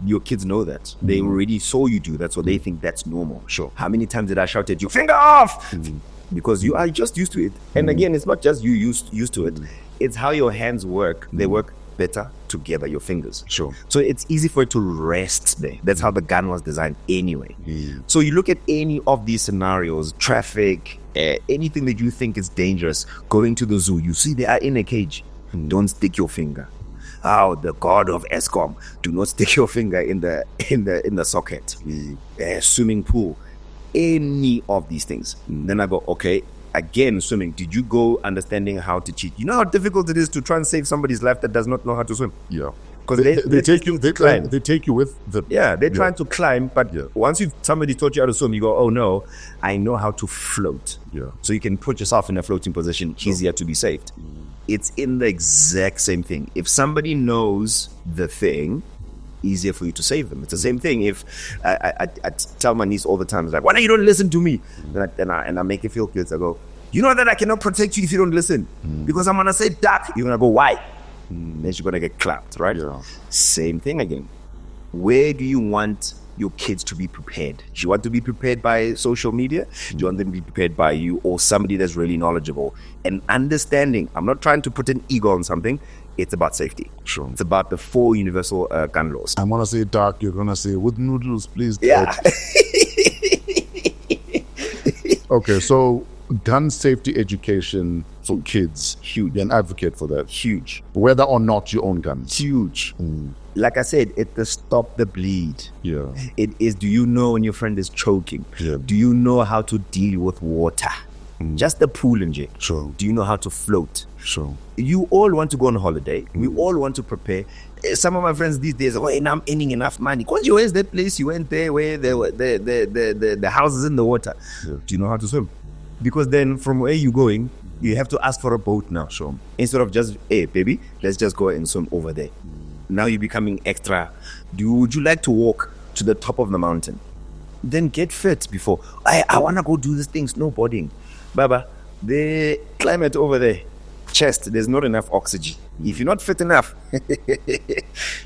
Your kids know that. They already saw you do that, so they think that's normal. Sure. How many times did I shout at you, finger off? Because you are just used to it. And again, it's not just you used to it. It's how your hands work. They work better together, your fingers. Sure. So it's easy for it to rest there. That's how the gun was designed anyway. So you look at any of these scenarios, traffic, anything that you think is dangerous, going to the zoo, you see they are in a cage. Don't stick your finger. Oh, the god of ESCOM, do not stick your finger in the socket. Swimming pool, any of these things. Then I go, okay, again, swimming. Did you go understanding how to cheat? You know how difficult it is to try and save somebody's life that does not know how to swim? Yeah. Because they take you with them. They're trying to climb, but once somebody taught you how to swim, you go, oh no, I know how to float. Yeah. So you can put yourself in a floating position, easier to be saved. It's in the exact same thing. If somebody knows the thing, easier for you to save them. It's the same thing. If I tell my niece all the time, it's like, why don't you don't listen to me? And I make it feel good. I go, you know that I cannot protect you if you don't listen. Because I'm gonna say duck. You're gonna go, why? Then she's gonna get clapped, right? Yeah. Same thing again. Where do you want your kids to be prepared? Do you want to be prepared by social media? Do you want them to be prepared by you or somebody that's really knowledgeable? And understanding, I'm not trying to put an ego on something. It's about safety. Sure. It's about the 4 universal gun laws. I'm going to say dark, you're going to say with noodles, please. Yeah. Okay, so gun safety education for kids. Huge. You're an advocate for that. Huge. Whether or not you own guns. Huge. Like I said, it's the stop the bleed. Yeah. It is, do you know when your friend is choking? Yeah. Do you know how to deal with water? Just the pool in jail. Sure. Do you know how to float? Sure. You all want to go on holiday. We all want to prepare. Some of my friends these days, and I'm earning enough money. Because where's that place you went there where the houses in the water? Yeah. Do you know how to swim? Because then from where you're going, you have to ask for a boat now. Sure. Instead of just, hey, baby, let's just go and swim over there. Now you're becoming extra. Would you like to walk to the top of the mountain? Then get fit before. I want to go do this thing, snowboarding. Baba, the climate over there, chest, there's not enough oxygen. If you're not fit enough,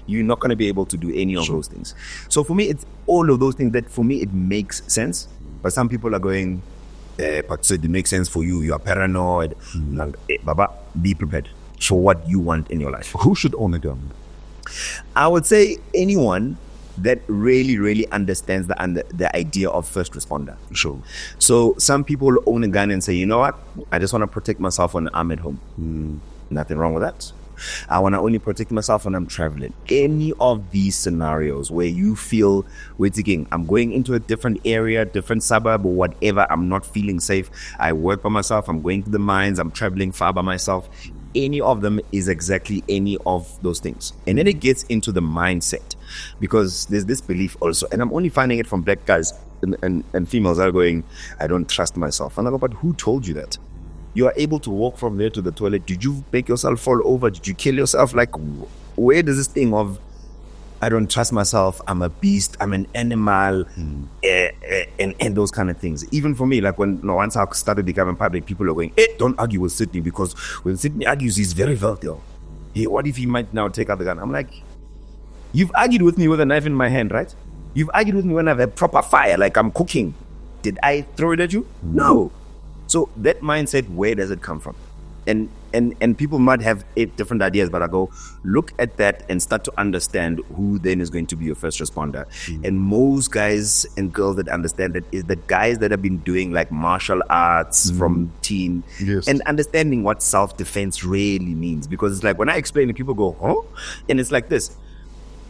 you're not going to be able to do any of those things. So for me, it's all of those things that for me, it makes sense. But some people are going, but so it makes sense for you. You are paranoid. Baba, be prepared for what you want in your life. Who should own a gun? I would say anyone that really, really understands the idea of first responder. Sure. So some people own a gun and say, you know what? I just want to protect myself when I'm at home. Nothing wrong with that. I want to only protect myself when I'm traveling. Any of these scenarios where you feel, wait again, I'm going into a different area, different suburb or whatever, I'm not feeling safe. I work by myself, I'm going to the mines, I'm traveling far by myself. Any of them is exactly any of those things. And then it gets into the mindset, because there's this belief also, and I'm only finding it from black guys and females are going, I don't trust myself. And I go, but who told you that? You are able to walk from there to the toilet. Did you make yourself fall over? Did you kill yourself? Like, where does this thing of, I don't trust myself, I'm a beast, I'm an animal, and those kind of things. Even for me, like once I started becoming public, people are going, don't argue with Sydney, because when Sydney argues, he's very volatile. What if he might now take out the gun? I'm like, you've argued with me with a knife in my hand, right? You've argued with me when I have a proper fire, like I'm cooking. Did I throw it at you? No. So that mindset, where does it come from? And people might have 8 different ideas, but I go, look at that and start to understand who then is going to be your first responder. And most guys and girls that understand that is the guys that have been doing like martial arts from teen, Yes. and understanding what self-defense really means. Because it's like when I explain it, people go, huh? And it's like this.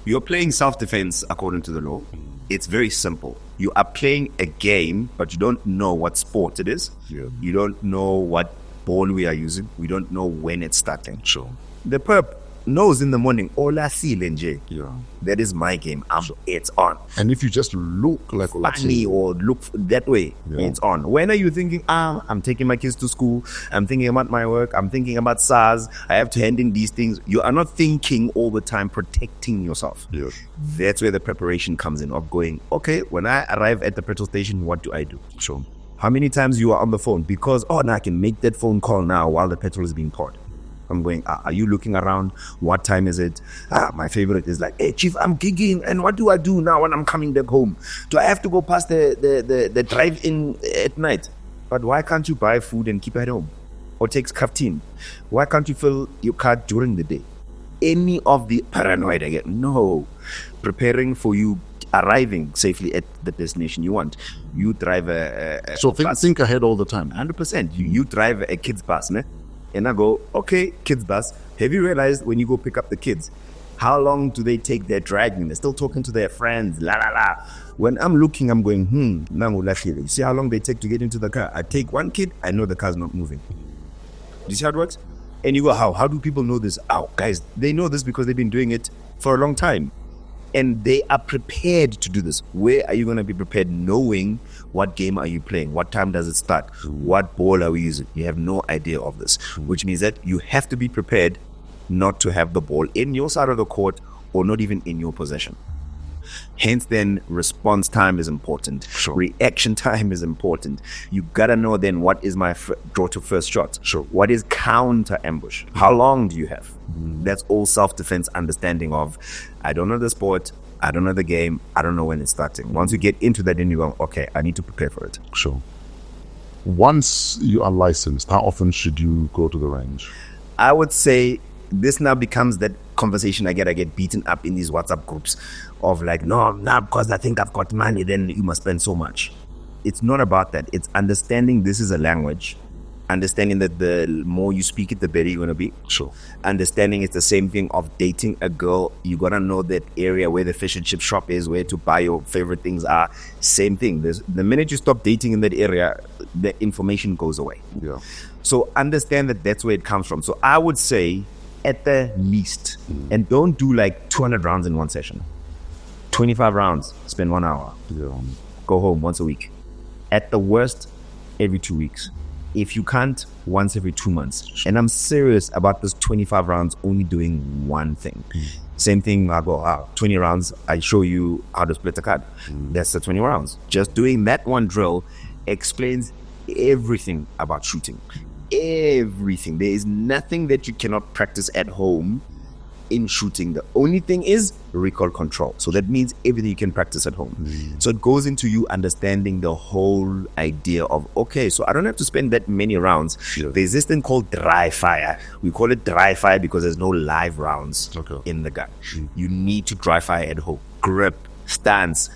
You're playing self-defense according to the law. It's very simple. You are playing a game, but you don't know what sport it is. Yeah. You don't know what ball we are using. We don't know when it's starting. Sure. The perp knows in the morning, Ola Silenje. Yeah. That is my game. It's on. And if you just look like Funny or look that way, Yeah. it's on. When are you thinking, I'm taking my kids to school, I'm thinking about my work, I'm thinking about SARS, I have to hand in these things. You are not thinking all the time protecting yourself. Yeah. That's where the preparation comes in, of going, okay, when I arrive at the petrol station, what do I do? Sure. How many times you are on the phone? Because, now I can make that phone call now while the petrol is being poured. I'm going, are you looking around? What time is it? My favorite is like, hey, Chief, I'm gigging. And what do I do now when I'm coming back home? Do I have to go past the drive-in at night? But why can't you buy food and keep at home? Or take kaftin? Why can't you fill your car during the day? Any of the paranoid again? No. Preparing for you arriving safely at the destination you want. You drive So think ahead all the time. 100%. You drive a kid's bus, ne? And I go, okay, kids bus. Have you realized when you go pick up the kids, how long do they take their dragging? They're still talking to their friends, la la la. When I'm looking, I'm going, nangu. See how long they take to get into the car? I take one kid, I know the car's not moving. Do you see how it works? And you go, how? How do people know this? Guys, they know this because they've been doing it for a long time. And they are prepared to do this. Where are you going to be prepared knowing what game are you playing? What time does it start? What ball are we using? You have no idea of this, which means that you have to be prepared not to have the ball in your side of the court or not even in your possession. Hence, then, response time is important. Sure. Reaction time is important. You gotta know then what is my draw to first shot. Sure. What is counter ambush? How long do you have? That's all self-defense understanding of, I don't know the sport, I don't know the game, I don't know when it's starting. Once you get into that, then you go, okay, I need to prepare for it. Sure. Once you are licensed, how often should you go to the range? I would say this now becomes that conversation I get beaten up in these WhatsApp groups of like, no, now because I think I've got money, then you must spend so much. It's not about that. It's understanding this is a language, Understanding that the more you speak it, the better you're going to be. Sure. Understanding it's the same thing of dating a girl. You got to know that area where the fish and chip shop is, where to buy your favorite things are. Same thing. The minute you stop dating in that area, the information goes away. Yeah. So understand that that's where it comes from. So I would say at the least, and don't do like 200 rounds in one session. 25 rounds, spend 1 hour. Yeah. Go home once a week. At the worst, every 2 weeks. If you can't, once every 2 months. And I'm serious about this 25 rounds only doing one thing. Same thing, I go, 20 rounds, I show you how to split a card. That's the 20 rounds. Just doing that one drill explains everything about shooting. Everything. There is nothing that you cannot practice at home in shooting. The only thing is recoil control. So that means everything you can practice at home. So it goes into you understanding the whole idea of, okay, so I don't have to spend that many rounds. There's this thing called dry fire. We call it dry fire because there's no live rounds in the gun. You need to dry fire at home. Grip, stance,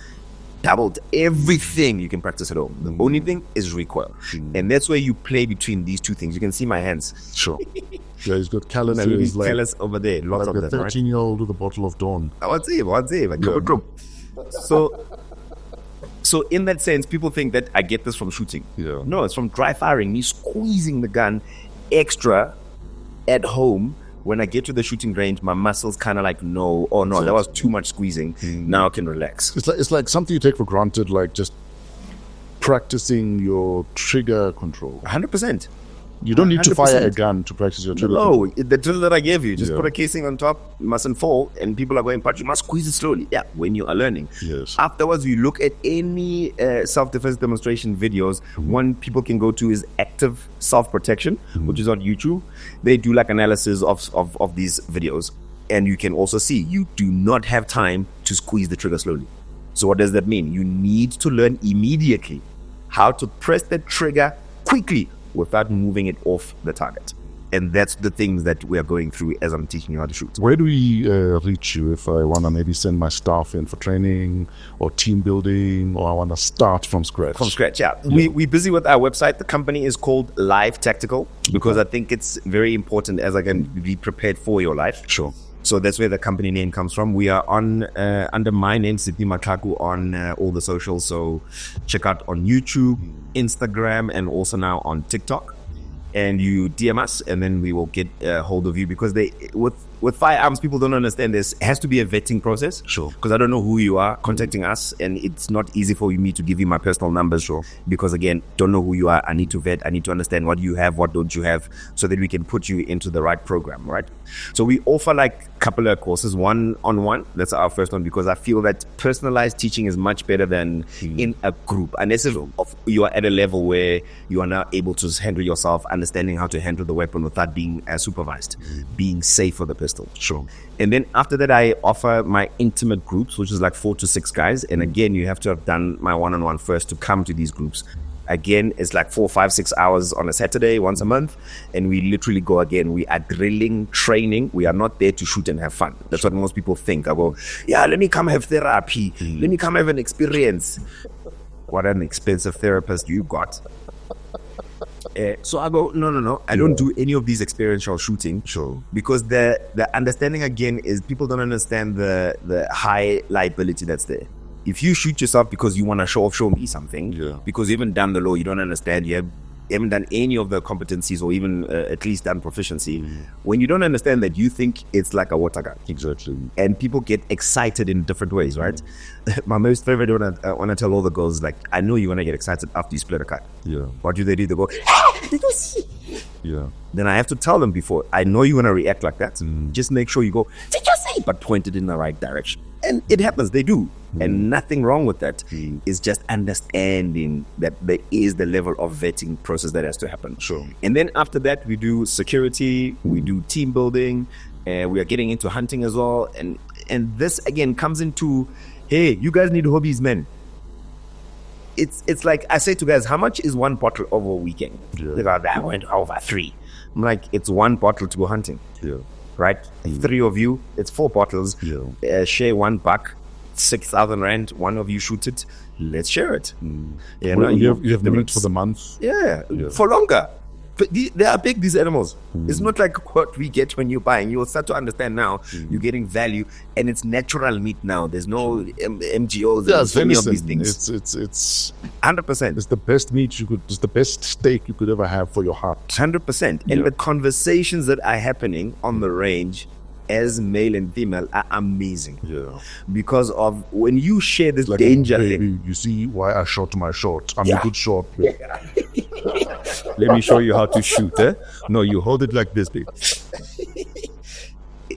doubled, everything you can practice at home. The only thing is recoil. And that's where you play between these two things. You can see my hands. Sure. Yeah, he's got callus. He's like callus over there. Lots like of a them, 13-year-old with a bottle of Dawn. What's it? So in that sense, people think that I get this from shooting. Yeah. No, it's from dry firing, me squeezing the gun extra at home. When I get to the shooting range, my muscles kind of like, no, that was too much squeezing. Now I can relax. It's like something you take for granted, like just practicing your trigger control. 100%. You don't need to 100%. fire a gun to practice your trigger control. No, the drill that I gave you, just put a casing on top, mustn't fall, and people are going, but you must squeeze it slowly. Yeah, when you are learning. Yes. Afterwards, you look at any self-defense demonstration videos. One people can go to is active self-protection, which is on YouTube. They do like analysis of these videos, and you can also see you do not have time to squeeze the trigger slowly. So what does that mean? You need to learn immediately how to press the trigger quickly without moving it off the target. And that's the things that we are going through as I'm teaching you how to shoot. Where do we reach you if I want to maybe send my staff in for training or team building, or I want to start from scratch? From scratch, yeah. We're busy with our website. The company is called Live Tactical because I think it's very important as I can be prepared for your life. Sure. So that's where the company name comes from. We are on under my name, Sydney Matlhaku, on all the socials. So check out on YouTube, Instagram, and also now on TikTok. And you DM us, and then we will get a hold of you, because with firearms, people don't understand this. It has to be a vetting process. Sure. Because I don't know who you are contacting us, and it's not easy for me to give you my personal numbers. Sure. Because again, don't know who you are. I need to vet. I need to understand what you have, what don't you have, so that we can put you into the right program, right? So we offer like a couple of courses, one-on-one. That's our first one, because I feel that personalized teaching is much better than in a group. Unless you are at a level where you are now able to handle yourself, understanding how to handle the weapon without being supervised, being safe for the pistol. Sure. And then after that, I offer my intimate groups, which is like 4 to 6 guys. And again, you have to have done my one-on-one first to come to these groups. Again, it's like 4, 5, 6 hours on a Saturday, once a month. And we literally go again. We are drilling, training. We are not there to shoot and have fun. That's what most people think. I go, yeah, let me come have therapy. Let me come have an experience. What an expensive therapist you got. So I go, no. I don't do any of these experiential shooting. Sure. Because the understanding again is people don't understand the high liability that's there. If you shoot yourself because you want to show me something, because you haven't done the law, you don't understand, you haven't done any of the competencies, or even at least done proficiency. When you don't understand that, you think it's like a water gun. Exactly. And people get excited in different ways, right? My most favorite when I tell all the girls, like, I know you want to get excited after you split a card. Yeah. What do? They go, did you see? Yeah. Then I have to tell them before, I know you want to react like that. Just make sure you go, did you see? But point it in the right direction. And it happens, they do. And nothing wrong with that. It's just understanding that there is the level of vetting process that has to happen. Sure. And then after that, we do security, we do team building, we are getting into hunting as well. And this again comes into, hey, you guys need hobbies, man. It's like I say to guys, how much is one bottle over a weekend? They go, I went over 3. I'm like, it's 1 bottle to go hunting. Yeah. Right? 3 of you, it's 4 bottles. Yeah. Share $1, 6,000 rand. One of you shoot it. Let's share it. You have meat for the month. Yeah, for longer. But they are big, these animals. It's not like what we get when you're buying. You'll start to understand now. You're getting value, and it's natural meat now. There's no MGOs. Yeah, it's and any of venison. these things. It's 100%. it's the best meat it's the best steak you could ever have for your heart. 100%. And the conversations that are happening on the range as male and female are amazing. Yeah. Because of when you share this Like, danger baby, thing. you see why I shot my shot. I'm a good shot. Let me show you how to shoot. No, you hold it like this, babe.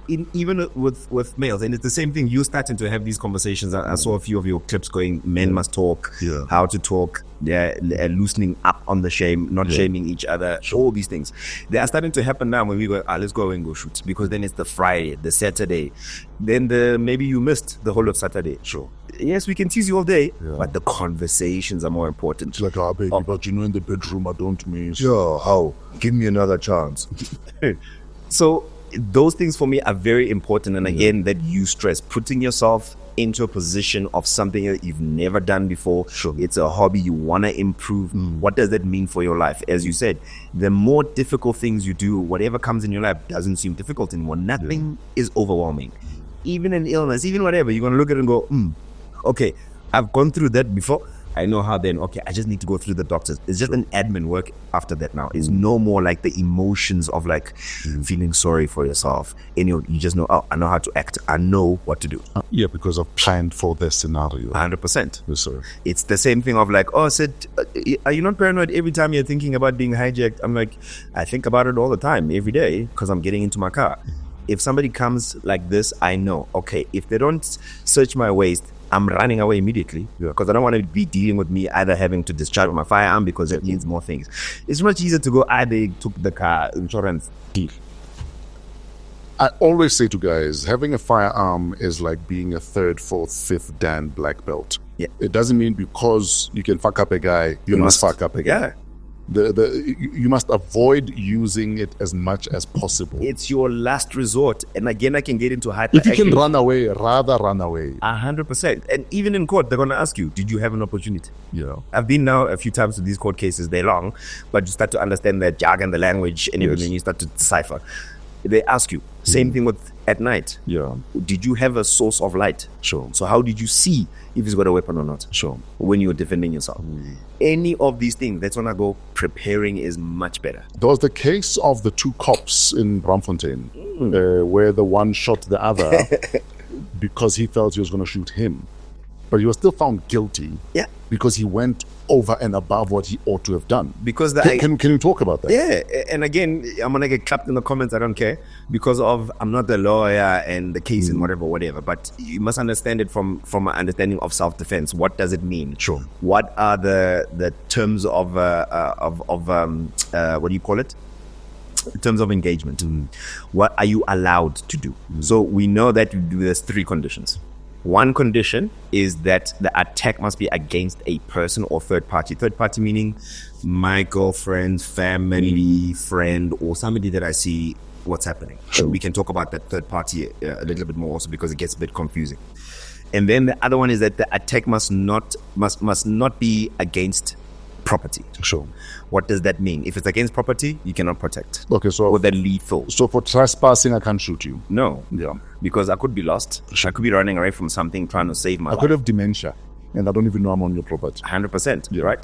Even with males, and it's the same thing. You're starting to have these conversations. I saw a few of your clips going, men must talk, how to talk, loosening up on the shame, not shaming each other, all these things. They are starting to happen now when we go, let's go and go shoot, because then it's the Friday, the Saturday, then maybe you missed the whole of Saturday. Sure. Yes, we can tease you all day, but the conversations are more important. It's like, baby, but you know, in the bedroom, I don't miss. Yeah, how? Give me another chance. So those things for me are very important. And again, that you stress, putting yourself into a position of something that you've never done before. Sure. It's a hobby you want to improve. What does that mean for your life? As you said, the more difficult things you do, whatever comes in your life doesn't seem difficult anymore. Nothing is overwhelming. Even an illness, even whatever, you're going to look at it and go, okay, I've gone through that before. I know how then, okay, I just need to go through the doctors. It's just an admin work after that now. It's no more like the emotions of like feeling sorry for yourself. And you just know, I know how to act. I know what to do. Yeah, because I've planned for this scenario. 100%. Yes, sir. It's the same thing of like, Sid, are you not paranoid every time you're thinking about being hijacked? I'm like, I think about it all the time, every day, because I'm getting into my car. If somebody comes like this, I know, okay, if they don't search my waist, I'm running away immediately, because I don't want to be dealing with me either having to discharge my firearm, because it needs more things. It's much easier to go, they took the car insurance deal. I always say to guys, having a firearm is like being a 3rd, 4th, 5th Dan black belt. Yeah. It doesn't mean because you can fuck up a guy, you must fuck up a guy. Yeah. You must avoid using it as much as possible. It's your last resort. And again, I can get into hyper. If you can run away, rather run away. 100%. And even in court, they're going to ask you, did you have an opportunity? Yeah. I've been now a few times to these court cases. They're long, but you start to understand the jargon, the language, and everything. You start to decipher. They ask you, same thing with at night. Yeah. Did you have a source of light? Sure. So how did you see if he's got a weapon or not? Sure. When you're defending yourself. Any of these things, that's when I go, preparing is much better. There was the case of the 2 cops in Bramfontein, where the one shot the other because he felt he was going to shoot him. But he was still found guilty because he went over and above what he ought to have done. Because can you talk about that? Yeah, and again, I'm gonna get clapped in the comments. I don't care, because of I'm not the lawyer and the case and whatever. But you must understand it from an understanding of self-defense. What does it mean? Sure. What are the terms of what do you call it? In terms of engagement, what are you allowed to do? So we know that there's 3 conditions. One condition is that the attack must be against a person or third party. Third party meaning my girlfriend, family, friend, or somebody that I see what's happening. Sure. So we can talk about that third party a little bit more also, because it gets a bit confusing. And then the other one is that the attack must not be against property. Sure. What does that mean? If it's against property, you cannot protect. Okay, so Or they're lethal. So for trespassing, I can't shoot you. No. Yeah. Because I could be lost. I could be running away from something, trying to save my I life. could have dementia, and I don't even know I'm on your property. 100%, right?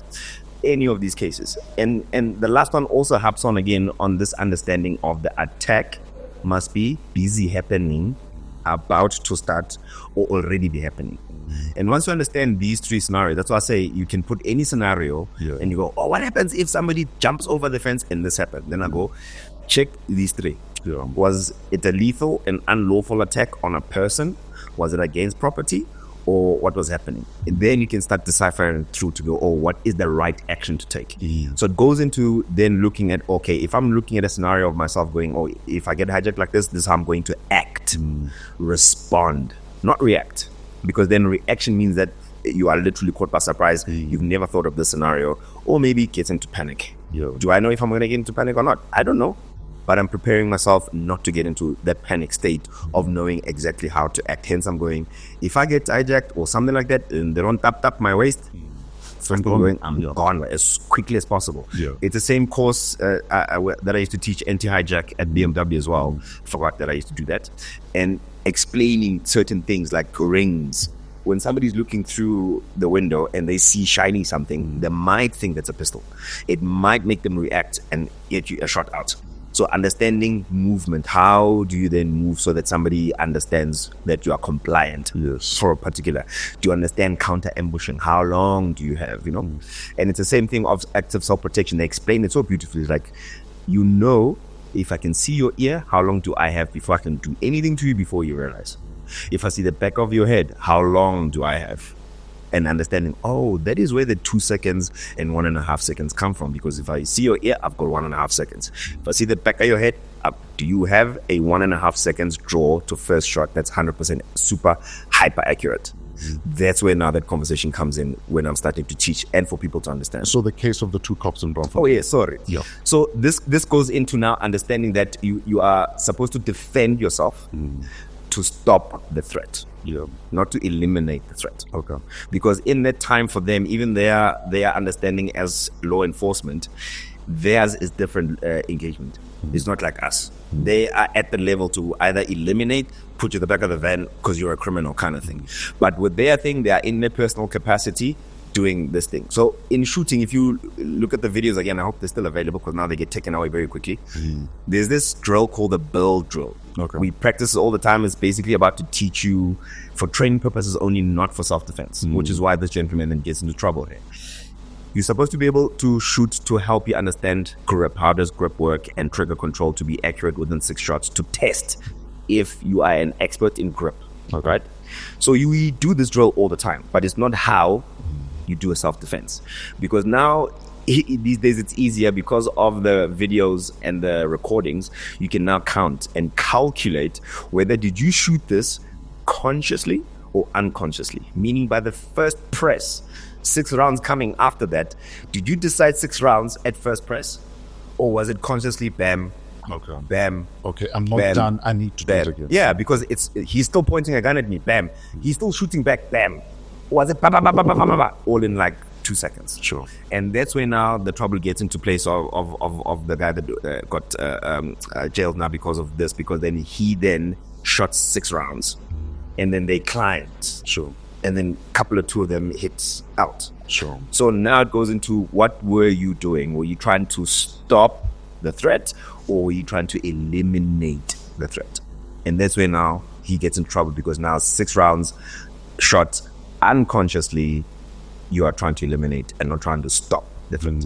Any of these cases. And the last one also harps on again on this understanding of the attack must be busy happening, about to start, or already be happening. And once you understand these 3 scenarios, that's why I say you can put any scenario and you go, what happens if somebody jumps over the fence and this happened? Then I go, check these 3. Yeah. Was it a lethal and unlawful attack on a person? Was it against property? Or what was happening? And then you can start deciphering through to go, what is the right action to take? So it goes into then looking at, okay, if I'm looking at a scenario of myself going, if I get hijacked like this is how I'm going to act, respond, not react. Because then reaction means that you are literally caught by surprise. You've never thought of this scenario, or maybe get into panic. Do I know if I'm going to get into panic or not? I don't know. But I'm preparing myself not to get into that panic state of knowing exactly how to act. Hence, I'm going, if I get hijacked or something like that, and they don't tap my waist, Thank going, God. I'm gone as quickly as possible. Yeah. It's the same course that I used to teach anti-hijack at BMW as well. Forgot that I used to do that. And explaining certain things like rings. When somebody's looking through the window and they see shiny something, they might think that's a pistol. It might make them react and get you a shot out. So understanding movement, how do you then move so that somebody understands that you are compliant for a particular? Do you understand counter ambushing? How long do you have, And it's the same thing of active self-protection. They explain it so beautifully. It's like, if I can see your ear, how long do I have before I can do anything to you before you realize? If I see the back of your head, how long do I have? And understanding, that is where the 2 seconds and 1.5 seconds come from. Because if I see your ear, I've got 1.5 seconds. If I see the back of your head, do you have a 1.5 seconds draw to first shot that's 100% super hyper accurate? That's where now that conversation comes in when I'm starting to teach and for people to understand. So the case of the 2 cops in Bromford. Oh, yeah, sorry. Yeah. So this goes into now understanding that you are supposed to defend yourself to stop the threat. Yeah. Not to eliminate the threat. Okay. Because in that time for them, even their understanding as law enforcement, theirs is different engagement. It's not like us. They are at the level to either eliminate, put you in the back of the van because you're a criminal kind of thing. But with their thing, they are in their personal capacity doing this thing. So in shooting, if you look at the videos again, I hope they're still available because now they get taken away very quickly. There's this drill called the build drill. Okay. We practice it all the time. It's basically about to teach you for training purposes only, not for self-defense, which is why this gentleman then gets into trouble here. You're supposed to be able to shoot to help you understand grip, how does grip work, and trigger control to be accurate within 6 shots to test if you are an expert in grip, right? So we do this drill all the time, but it's not how you do a self-defense. Because now, these days, it's easier because of the videos and the recordings. You can now count and calculate whether did you shoot this consciously or unconsciously, meaning by the first press, 6 rounds coming after that, did you decide 6 rounds at first press, or was it consciously bam, bam, Okay, I'm not bam, done. I need to do it bam? again. Yeah, because he's still pointing a gun at me, bam. He's still shooting back, bam. Was it ba, ba, ba, ba, ba, ba, ba, ba, all in like 2 seconds? Sure. And that's where now the trouble gets into place of the guy that got jailed now because of this, because then he shot 6 rounds, and then they climbed. Sure. And then a couple of 2 of them hits out. Sure. So now it goes into, what were you doing? Were you trying to stop the threat, or were you trying to eliminate the threat? And that's where now he gets in trouble, because now 6 rounds shot unconsciously, you are trying to eliminate and not trying to stop the threat.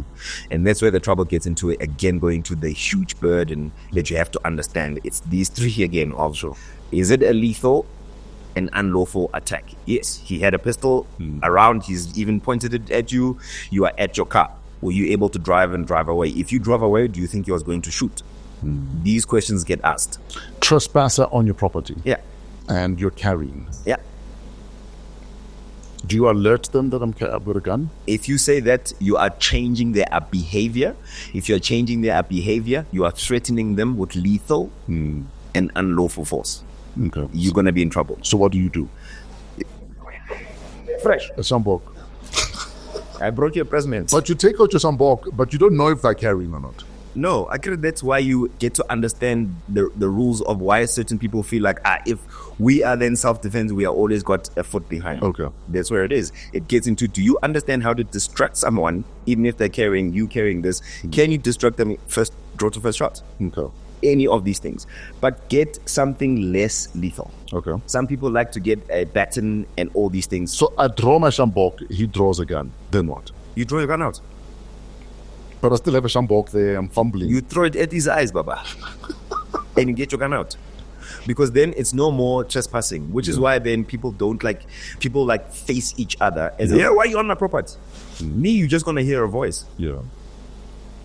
And that's where the trouble gets into it, again, going to the huge burden that you have to understand. It's these 3 again also. Is it a lethal and unlawful attack? Yes, he had a pistol around, he's even pointed it at you, you are at your car. Were you able to drive away? If you drove away, do you think he was going to shoot? These questions get asked. Trespasser on your property. Yeah. And you're carrying. Yeah. Do you alert them that I've got a gun? If you say that, you are changing their behavior. If you're changing their behavior, you are threatening them with lethal and unlawful force. Okay. You're going to be in trouble. So what do you do? Fresh. A sambok. I brought you a present. But you take out your sambok, but you don't know if they're carrying or not. No, I think that's why you get to understand the rules of why certain people feel like, if we are then self-defense, we are always got a foot behind. Okay. That's where it is. It gets into, do you understand how to distract someone, even if they're carrying this? Can you distract them first, draw to first shot? Okay. Any of these things. But get something less lethal. Okay. Some people like to get a baton and all these things. So I draw my shambok, he draws a gun. Then what? You draw your gun out. But I still have a shambok there, I'm fumbling. You throw it at his eyes, Baba. And you get your gun out. Because then it's no more trespassing, which is why then people face each other and say, why are you on my property? Me, you're just going to hear a voice. Yeah.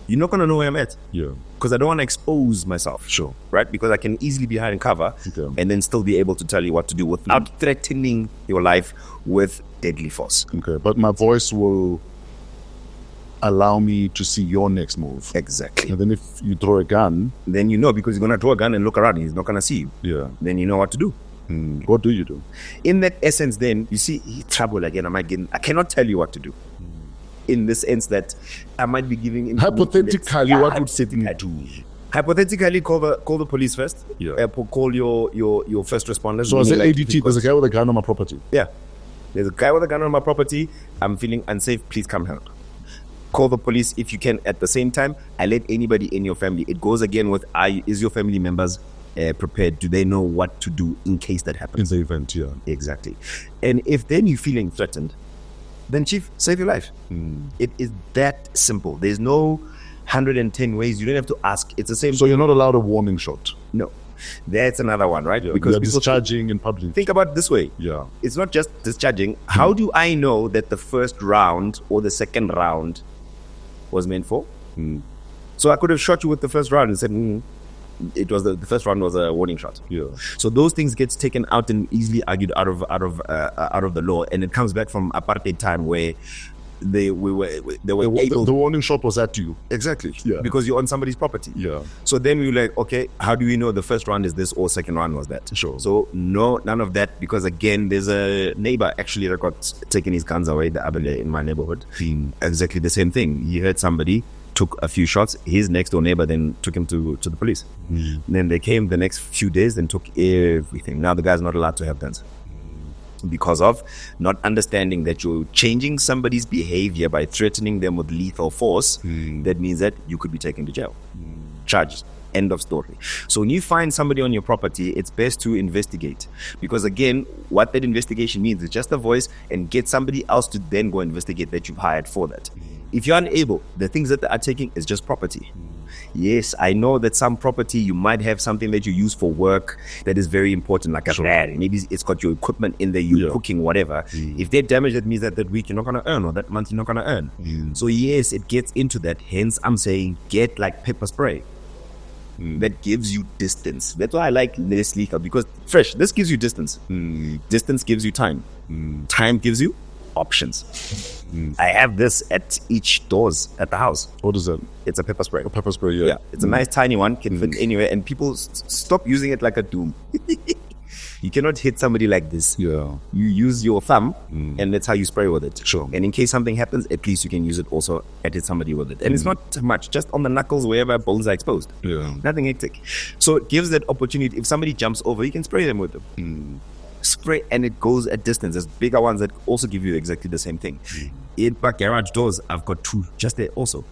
You're not going to know where I'm at. Yeah. Because I don't want to expose myself. Sure. Right? Because I can easily be hiding cover and then still be able to tell you what to do without threatening your life with deadly force. Okay. But my voice will allow me to see your next move. Exactly. And then if you draw a gun, then you know, because he's going to draw a gun and look around, he's not going to see you. Yeah. Then you know what to do. What do you do? In that essence, then, you see, trouble again. I cannot tell you what to do. in the sense that I might be giving... Hypothetically, what would you do? Hypothetically, call the police first. Yeah. Call your first responders. So as an ADT, there's a guy with a gun on my property. Yeah. There's a guy with a gun on my property. I'm feeling unsafe. Please come help. Call the police if you can. At the same time, I let anybody in your family. It goes again with, is your family members prepared? Do they know what to do in case that happens? In the event, yeah. Exactly. And if then you're feeling threatened, then chief, save your life. It is that simple. There's no 110 ways. You don't have to ask. It's the same. So you're not allowed a warning shot? No. That's another one, right? Yeah, because you're discharging in public. Think about it this way. Yeah. It's not just discharging. How do I know that the first round or the second round was meant for? So I could have shot you with the first round and said, it was the first round was a warning shot. Yeah. So those things gets taken out and easily argued out of the law, and it comes back from apartheid time where they were able. The warning shot was at you. Exactly. Yeah. Because you're on somebody's property. Yeah. So then we were like, okay, how do we know the first round is this or second round was that? Sure. So no, none of that, because again, there's a neighbor actually that got taken his guns away the other day in my neighborhood. Exactly the same thing. He heard somebody, took a few shots. His next door neighbor then took him to the police. Then they came the next few days and took everything. Now the guy's not allowed to have guns because of not understanding that you're changing somebody's behavior by threatening them with lethal force. That means that you could be taken to jail. Charged. End of story. So when you find somebody on your property, it's best to investigate, because again, what that investigation means is just a voice, and get somebody else to then go investigate that you've hired for that. If you're unable, the things that they are taking is just property. Yes, I know that some property you might have something that you use for work that is very important, like a fan. Maybe it's got your equipment in there, you're cooking, whatever. If they damage, that means that week you're not going to earn, or that month you're not going to earn. So yes, it gets into that. Hence, I'm saying get like pepper spray. That gives you distance. That's why I like less lethal, because this gives you distance. Distance gives you time. Time gives you options. I have this at each doors at the house. What is that? It's a pepper spray. A pepper spray, yeah. It's a nice tiny one, can fit anywhere, and people stop using it like a doom. You cannot hit somebody like this. Yeah. You use your thumb, and that's how you spray with it. Sure. And in case something happens, at least you can use it also and hit somebody with it. And it's not much, just on the knuckles wherever bones are exposed. Yeah. Nothing hectic. So it gives that opportunity. If somebody jumps over, you can spray them with them. Spray, and it goes at distance. There's bigger ones that also give you exactly the same thing. In my garage doors, I've got two just there also.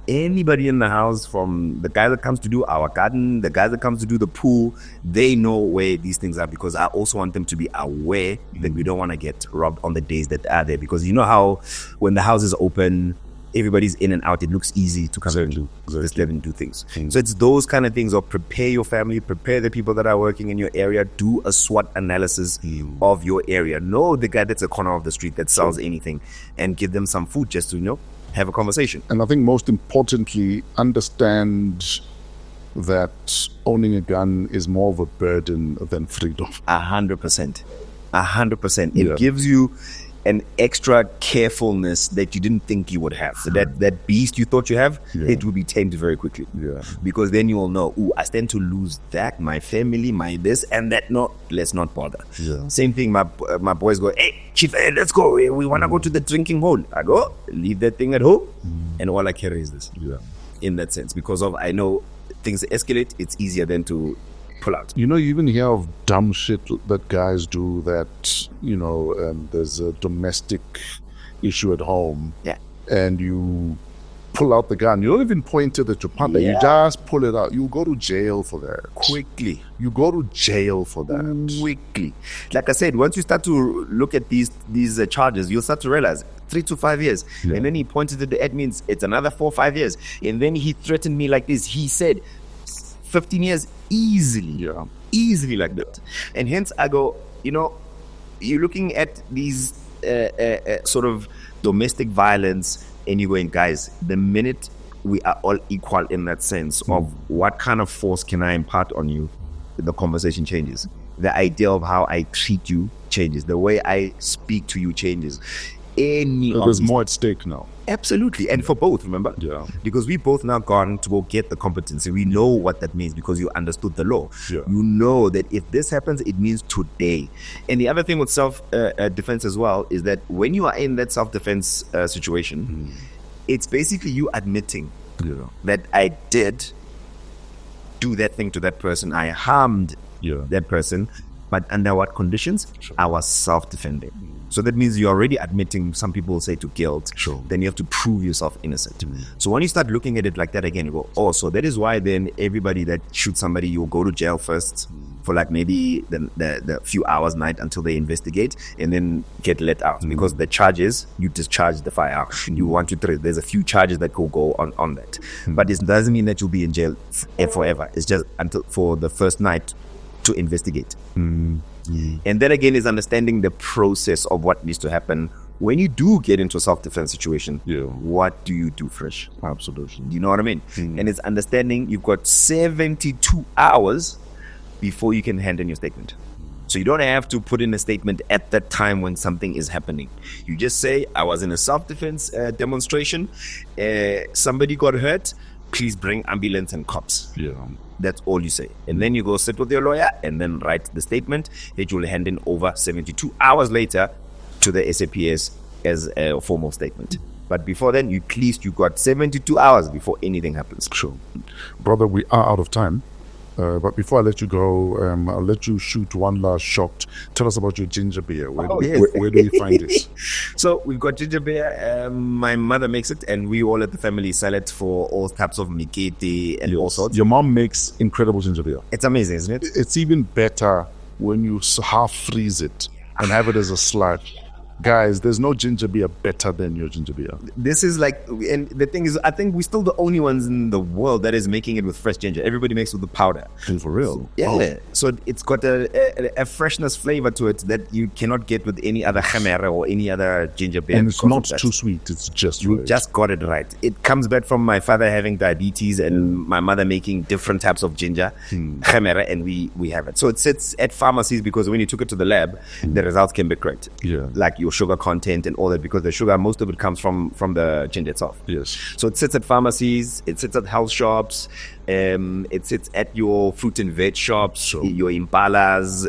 Anybody in the house, from the guy that comes to do our garden, the guy that comes to do the pool, they know where these things are, because I also want them to be aware that we don't want to get robbed on the days that are there. Because you know how when the house is open, everybody's in and out, it looks easy to come and just live and do things. So it's those kind of things of prepare your family, prepare the people that are working in your area, do a SWOT analysis of your area. Know the guy that's a corner of the street that sells anything, and give them some food just to, have a conversation. And I think most importantly, understand that owning a gun is more of a burden than freedom. 100%. 100%. It gives you an extra carefulness that you didn't think you would have. So that beast you thought you have, it will be tamed very quickly. Yeah. Because then you will know, I stand to lose that, my family, my this and that. No, let's not bother. Yeah. Same thing, my boys go, hey, chief, let's go. We want to go to the drinking hole. I go, leave that thing at home, and all I carry is this. Yeah. In that sense, because I know things escalate, it's easier than to pull out. You even hear of dumb shit that guys do, that, there's a domestic issue at home. Yeah. And you pull out the gun. You don't even point it at your partner. You just pull it out. You go to jail for that. Quickly. You go to jail for that. Quickly. Like I said, once you start to look at these charges, you'll start to realize 3 to 5 years. And then he pointed at the admins, it's another 4 or 5 years. And then he threatened me like this. He said 15 years easily. Yeah. Easily like that. And hence I go, you're looking at these sort of domestic violence, and you're going, guys, the minute we are all equal in that sense of what kind of force can I impart on you, the conversation changes. The idea of how I treat you changes. The way I speak to you changes. any of There's these more at stake now. Absolutely. And for both, remember? Yeah. Because we both now gone to go get the competency. We know what that means because you understood the law. Yeah. You know that if this happens, it means today. And the other thing with self-defense as well is that when you are in that self-defense situation, it's basically you admitting that I did do that thing to that person. I harmed that person. But under what conditions? I was self-defending. So that means you're already admitting, some people will say, to guilt. Then you have to prove yourself innocent. So when you start looking at it like that again, you go, oh, so that is why then everybody that shoots somebody, you'll go to jail first for like maybe the few hours night until they investigate and then get let out. Because the charges, you discharge the firearm. You 1, 2, 3. There's a few charges that could go on that. But it doesn't mean that you'll be in jail forever. It's just until for the first night to investigate. And then again is understanding the process of what needs to happen when you do get into a self-defense situation. What do you do, Fresh? Absolutely. You know what I mean? And it's understanding you've got 72 hours before you can hand in your statement. So you don't have to put in a statement at that time when something is happening. You just say, I was in a self-defense demonstration. Somebody got hurt. Please bring ambulance and cops. That's all you say. And then you go sit with your lawyer and then write the statement that you'll hand in over 72 hours later to the SAPS as a formal statement. But before then, at least you got 72 hours before anything happens. Sure. Brother, we are out of time. But before I let you go, I'll let you shoot one last shot. Tell us about your ginger beer. Where do we find it? So we've got ginger beer. My mother makes it, and we all at the family sell it for all types of mikete and all sorts. Your mom makes incredible ginger beer. It's amazing, isn't it? It's even better when you half freeze it and have it as a slush. Guys, there's no ginger beer better than your ginger beer. This is like, and the thing is, I think we're still the only ones in the world that is making it with fresh ginger. Everybody makes it with the powder. For real? So it's got a freshness flavor to it that you cannot get with any other khamera or any other ginger beer. And it's not too sweet. It's just right. You just got it right. It comes back from my father having diabetes and my mother making different types of ginger, khamera, and we have it. So it sits at pharmacies because when you took it to the lab, the results can be great. Like your sugar content and all that, because the sugar, most of it comes from the ginger itself. So it sits at pharmacies, it sits at health shops, it sits at your fruit and veg shops, your Impala's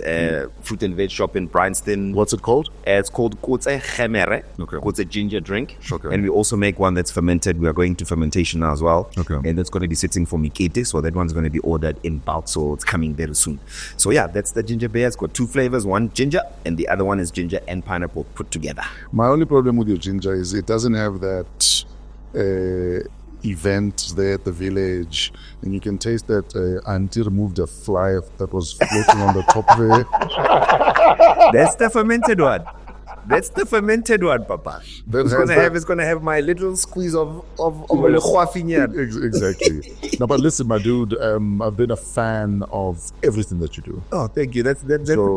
fruit and veg shop in Bryanston. What's it called? It's called Kotse Khamere. Kotse ginger drink. And we also make one that's fermented. We are going to fermentation now as well. And that's going to be sitting for mikete, so that one's going to be ordered in bulk, so it's coming very soon. So yeah, that's the ginger beer. It's got 2 flavors, one ginger and the other one is ginger and pineapple put together. My only problem with your ginger is it doesn't have that event there at the village, and you can taste that auntie removed a fly that was floating on the top there. That's the fermented one. That's the fermented one, Papa. It's gonna have my little squeeze of Exactly. No, but listen, my dude, I've been a fan of everything that you do. Oh, thank you. That's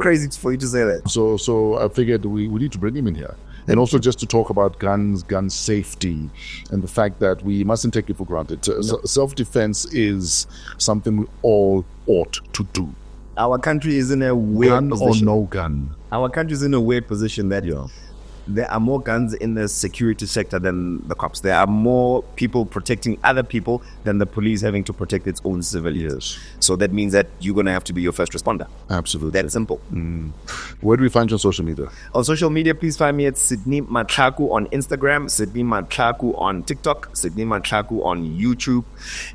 crazy for you to say that. So I figured we need to bring him in here. And also just to talk about guns, gun safety, and the fact that we mustn't take it for granted. Self-defense is something we all ought to do. Our country is in a weird position. Gun or no gun. Our country is in a weird position that there are more guns in the security sector than the cops. There are more people protecting other people than the police having to protect its own civilians. So that means that you're going to have to be your first responder. Absolutely. That's simple. Where do we find you on social media? On social media, please find me at Sydney Matlhaku on Instagram, Sydney Matlhaku on TikTok, Sydney Matlhaku on YouTube.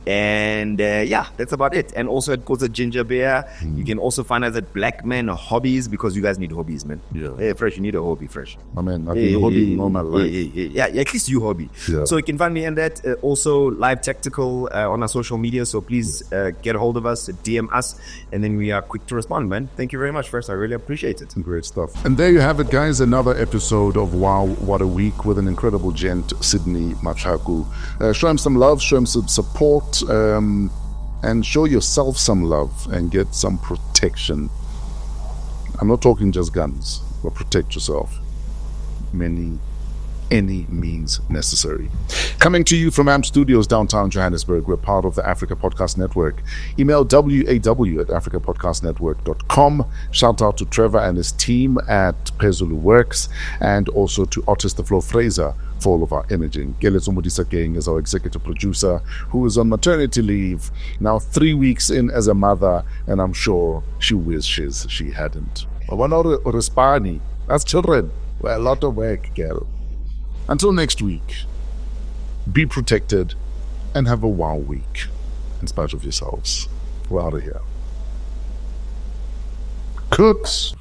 And that's about it. And also at Kotse Ginger Beer. You can also find us at Black Man Hobbies, because you guys need hobbies, man. Hey, Fresh, you need a hobby, Fresh. My man. I've been hobbying all my life. Yeah, at least you hobby. So you can find me in that. Also, live tactical on our social media. So please get a hold of us, DM us, and then we are quick to respond, man. Thank you very much, first. I really appreciate it. Great stuff. And there you have it, guys. Another episode of Wow, What a Week with an incredible gent, Sydney Matlhaku. Show him some love, show him some support, and show yourself some love and get some protection. I'm not talking just guns, but protect yourself. Many any means necessary. Coming to you from AMP Studios, downtown Johannesburg, we're part of the Africa Podcast Network. Email waw@africapodcastnetwork.com. Shout out to Trevor and his team at Pezulu Works, and also to Otis the Flow Fraser for all of our imaging. Geletso Modisa Gang is our executive producer, who is on maternity leave, now 3 weeks in as a mother, and I'm sure she wishes she hadn't. That's children. Well, a lot of work, girl. Until next week, be protected and have a WAW week. In spite of yourselves. We're out of here. Cooks.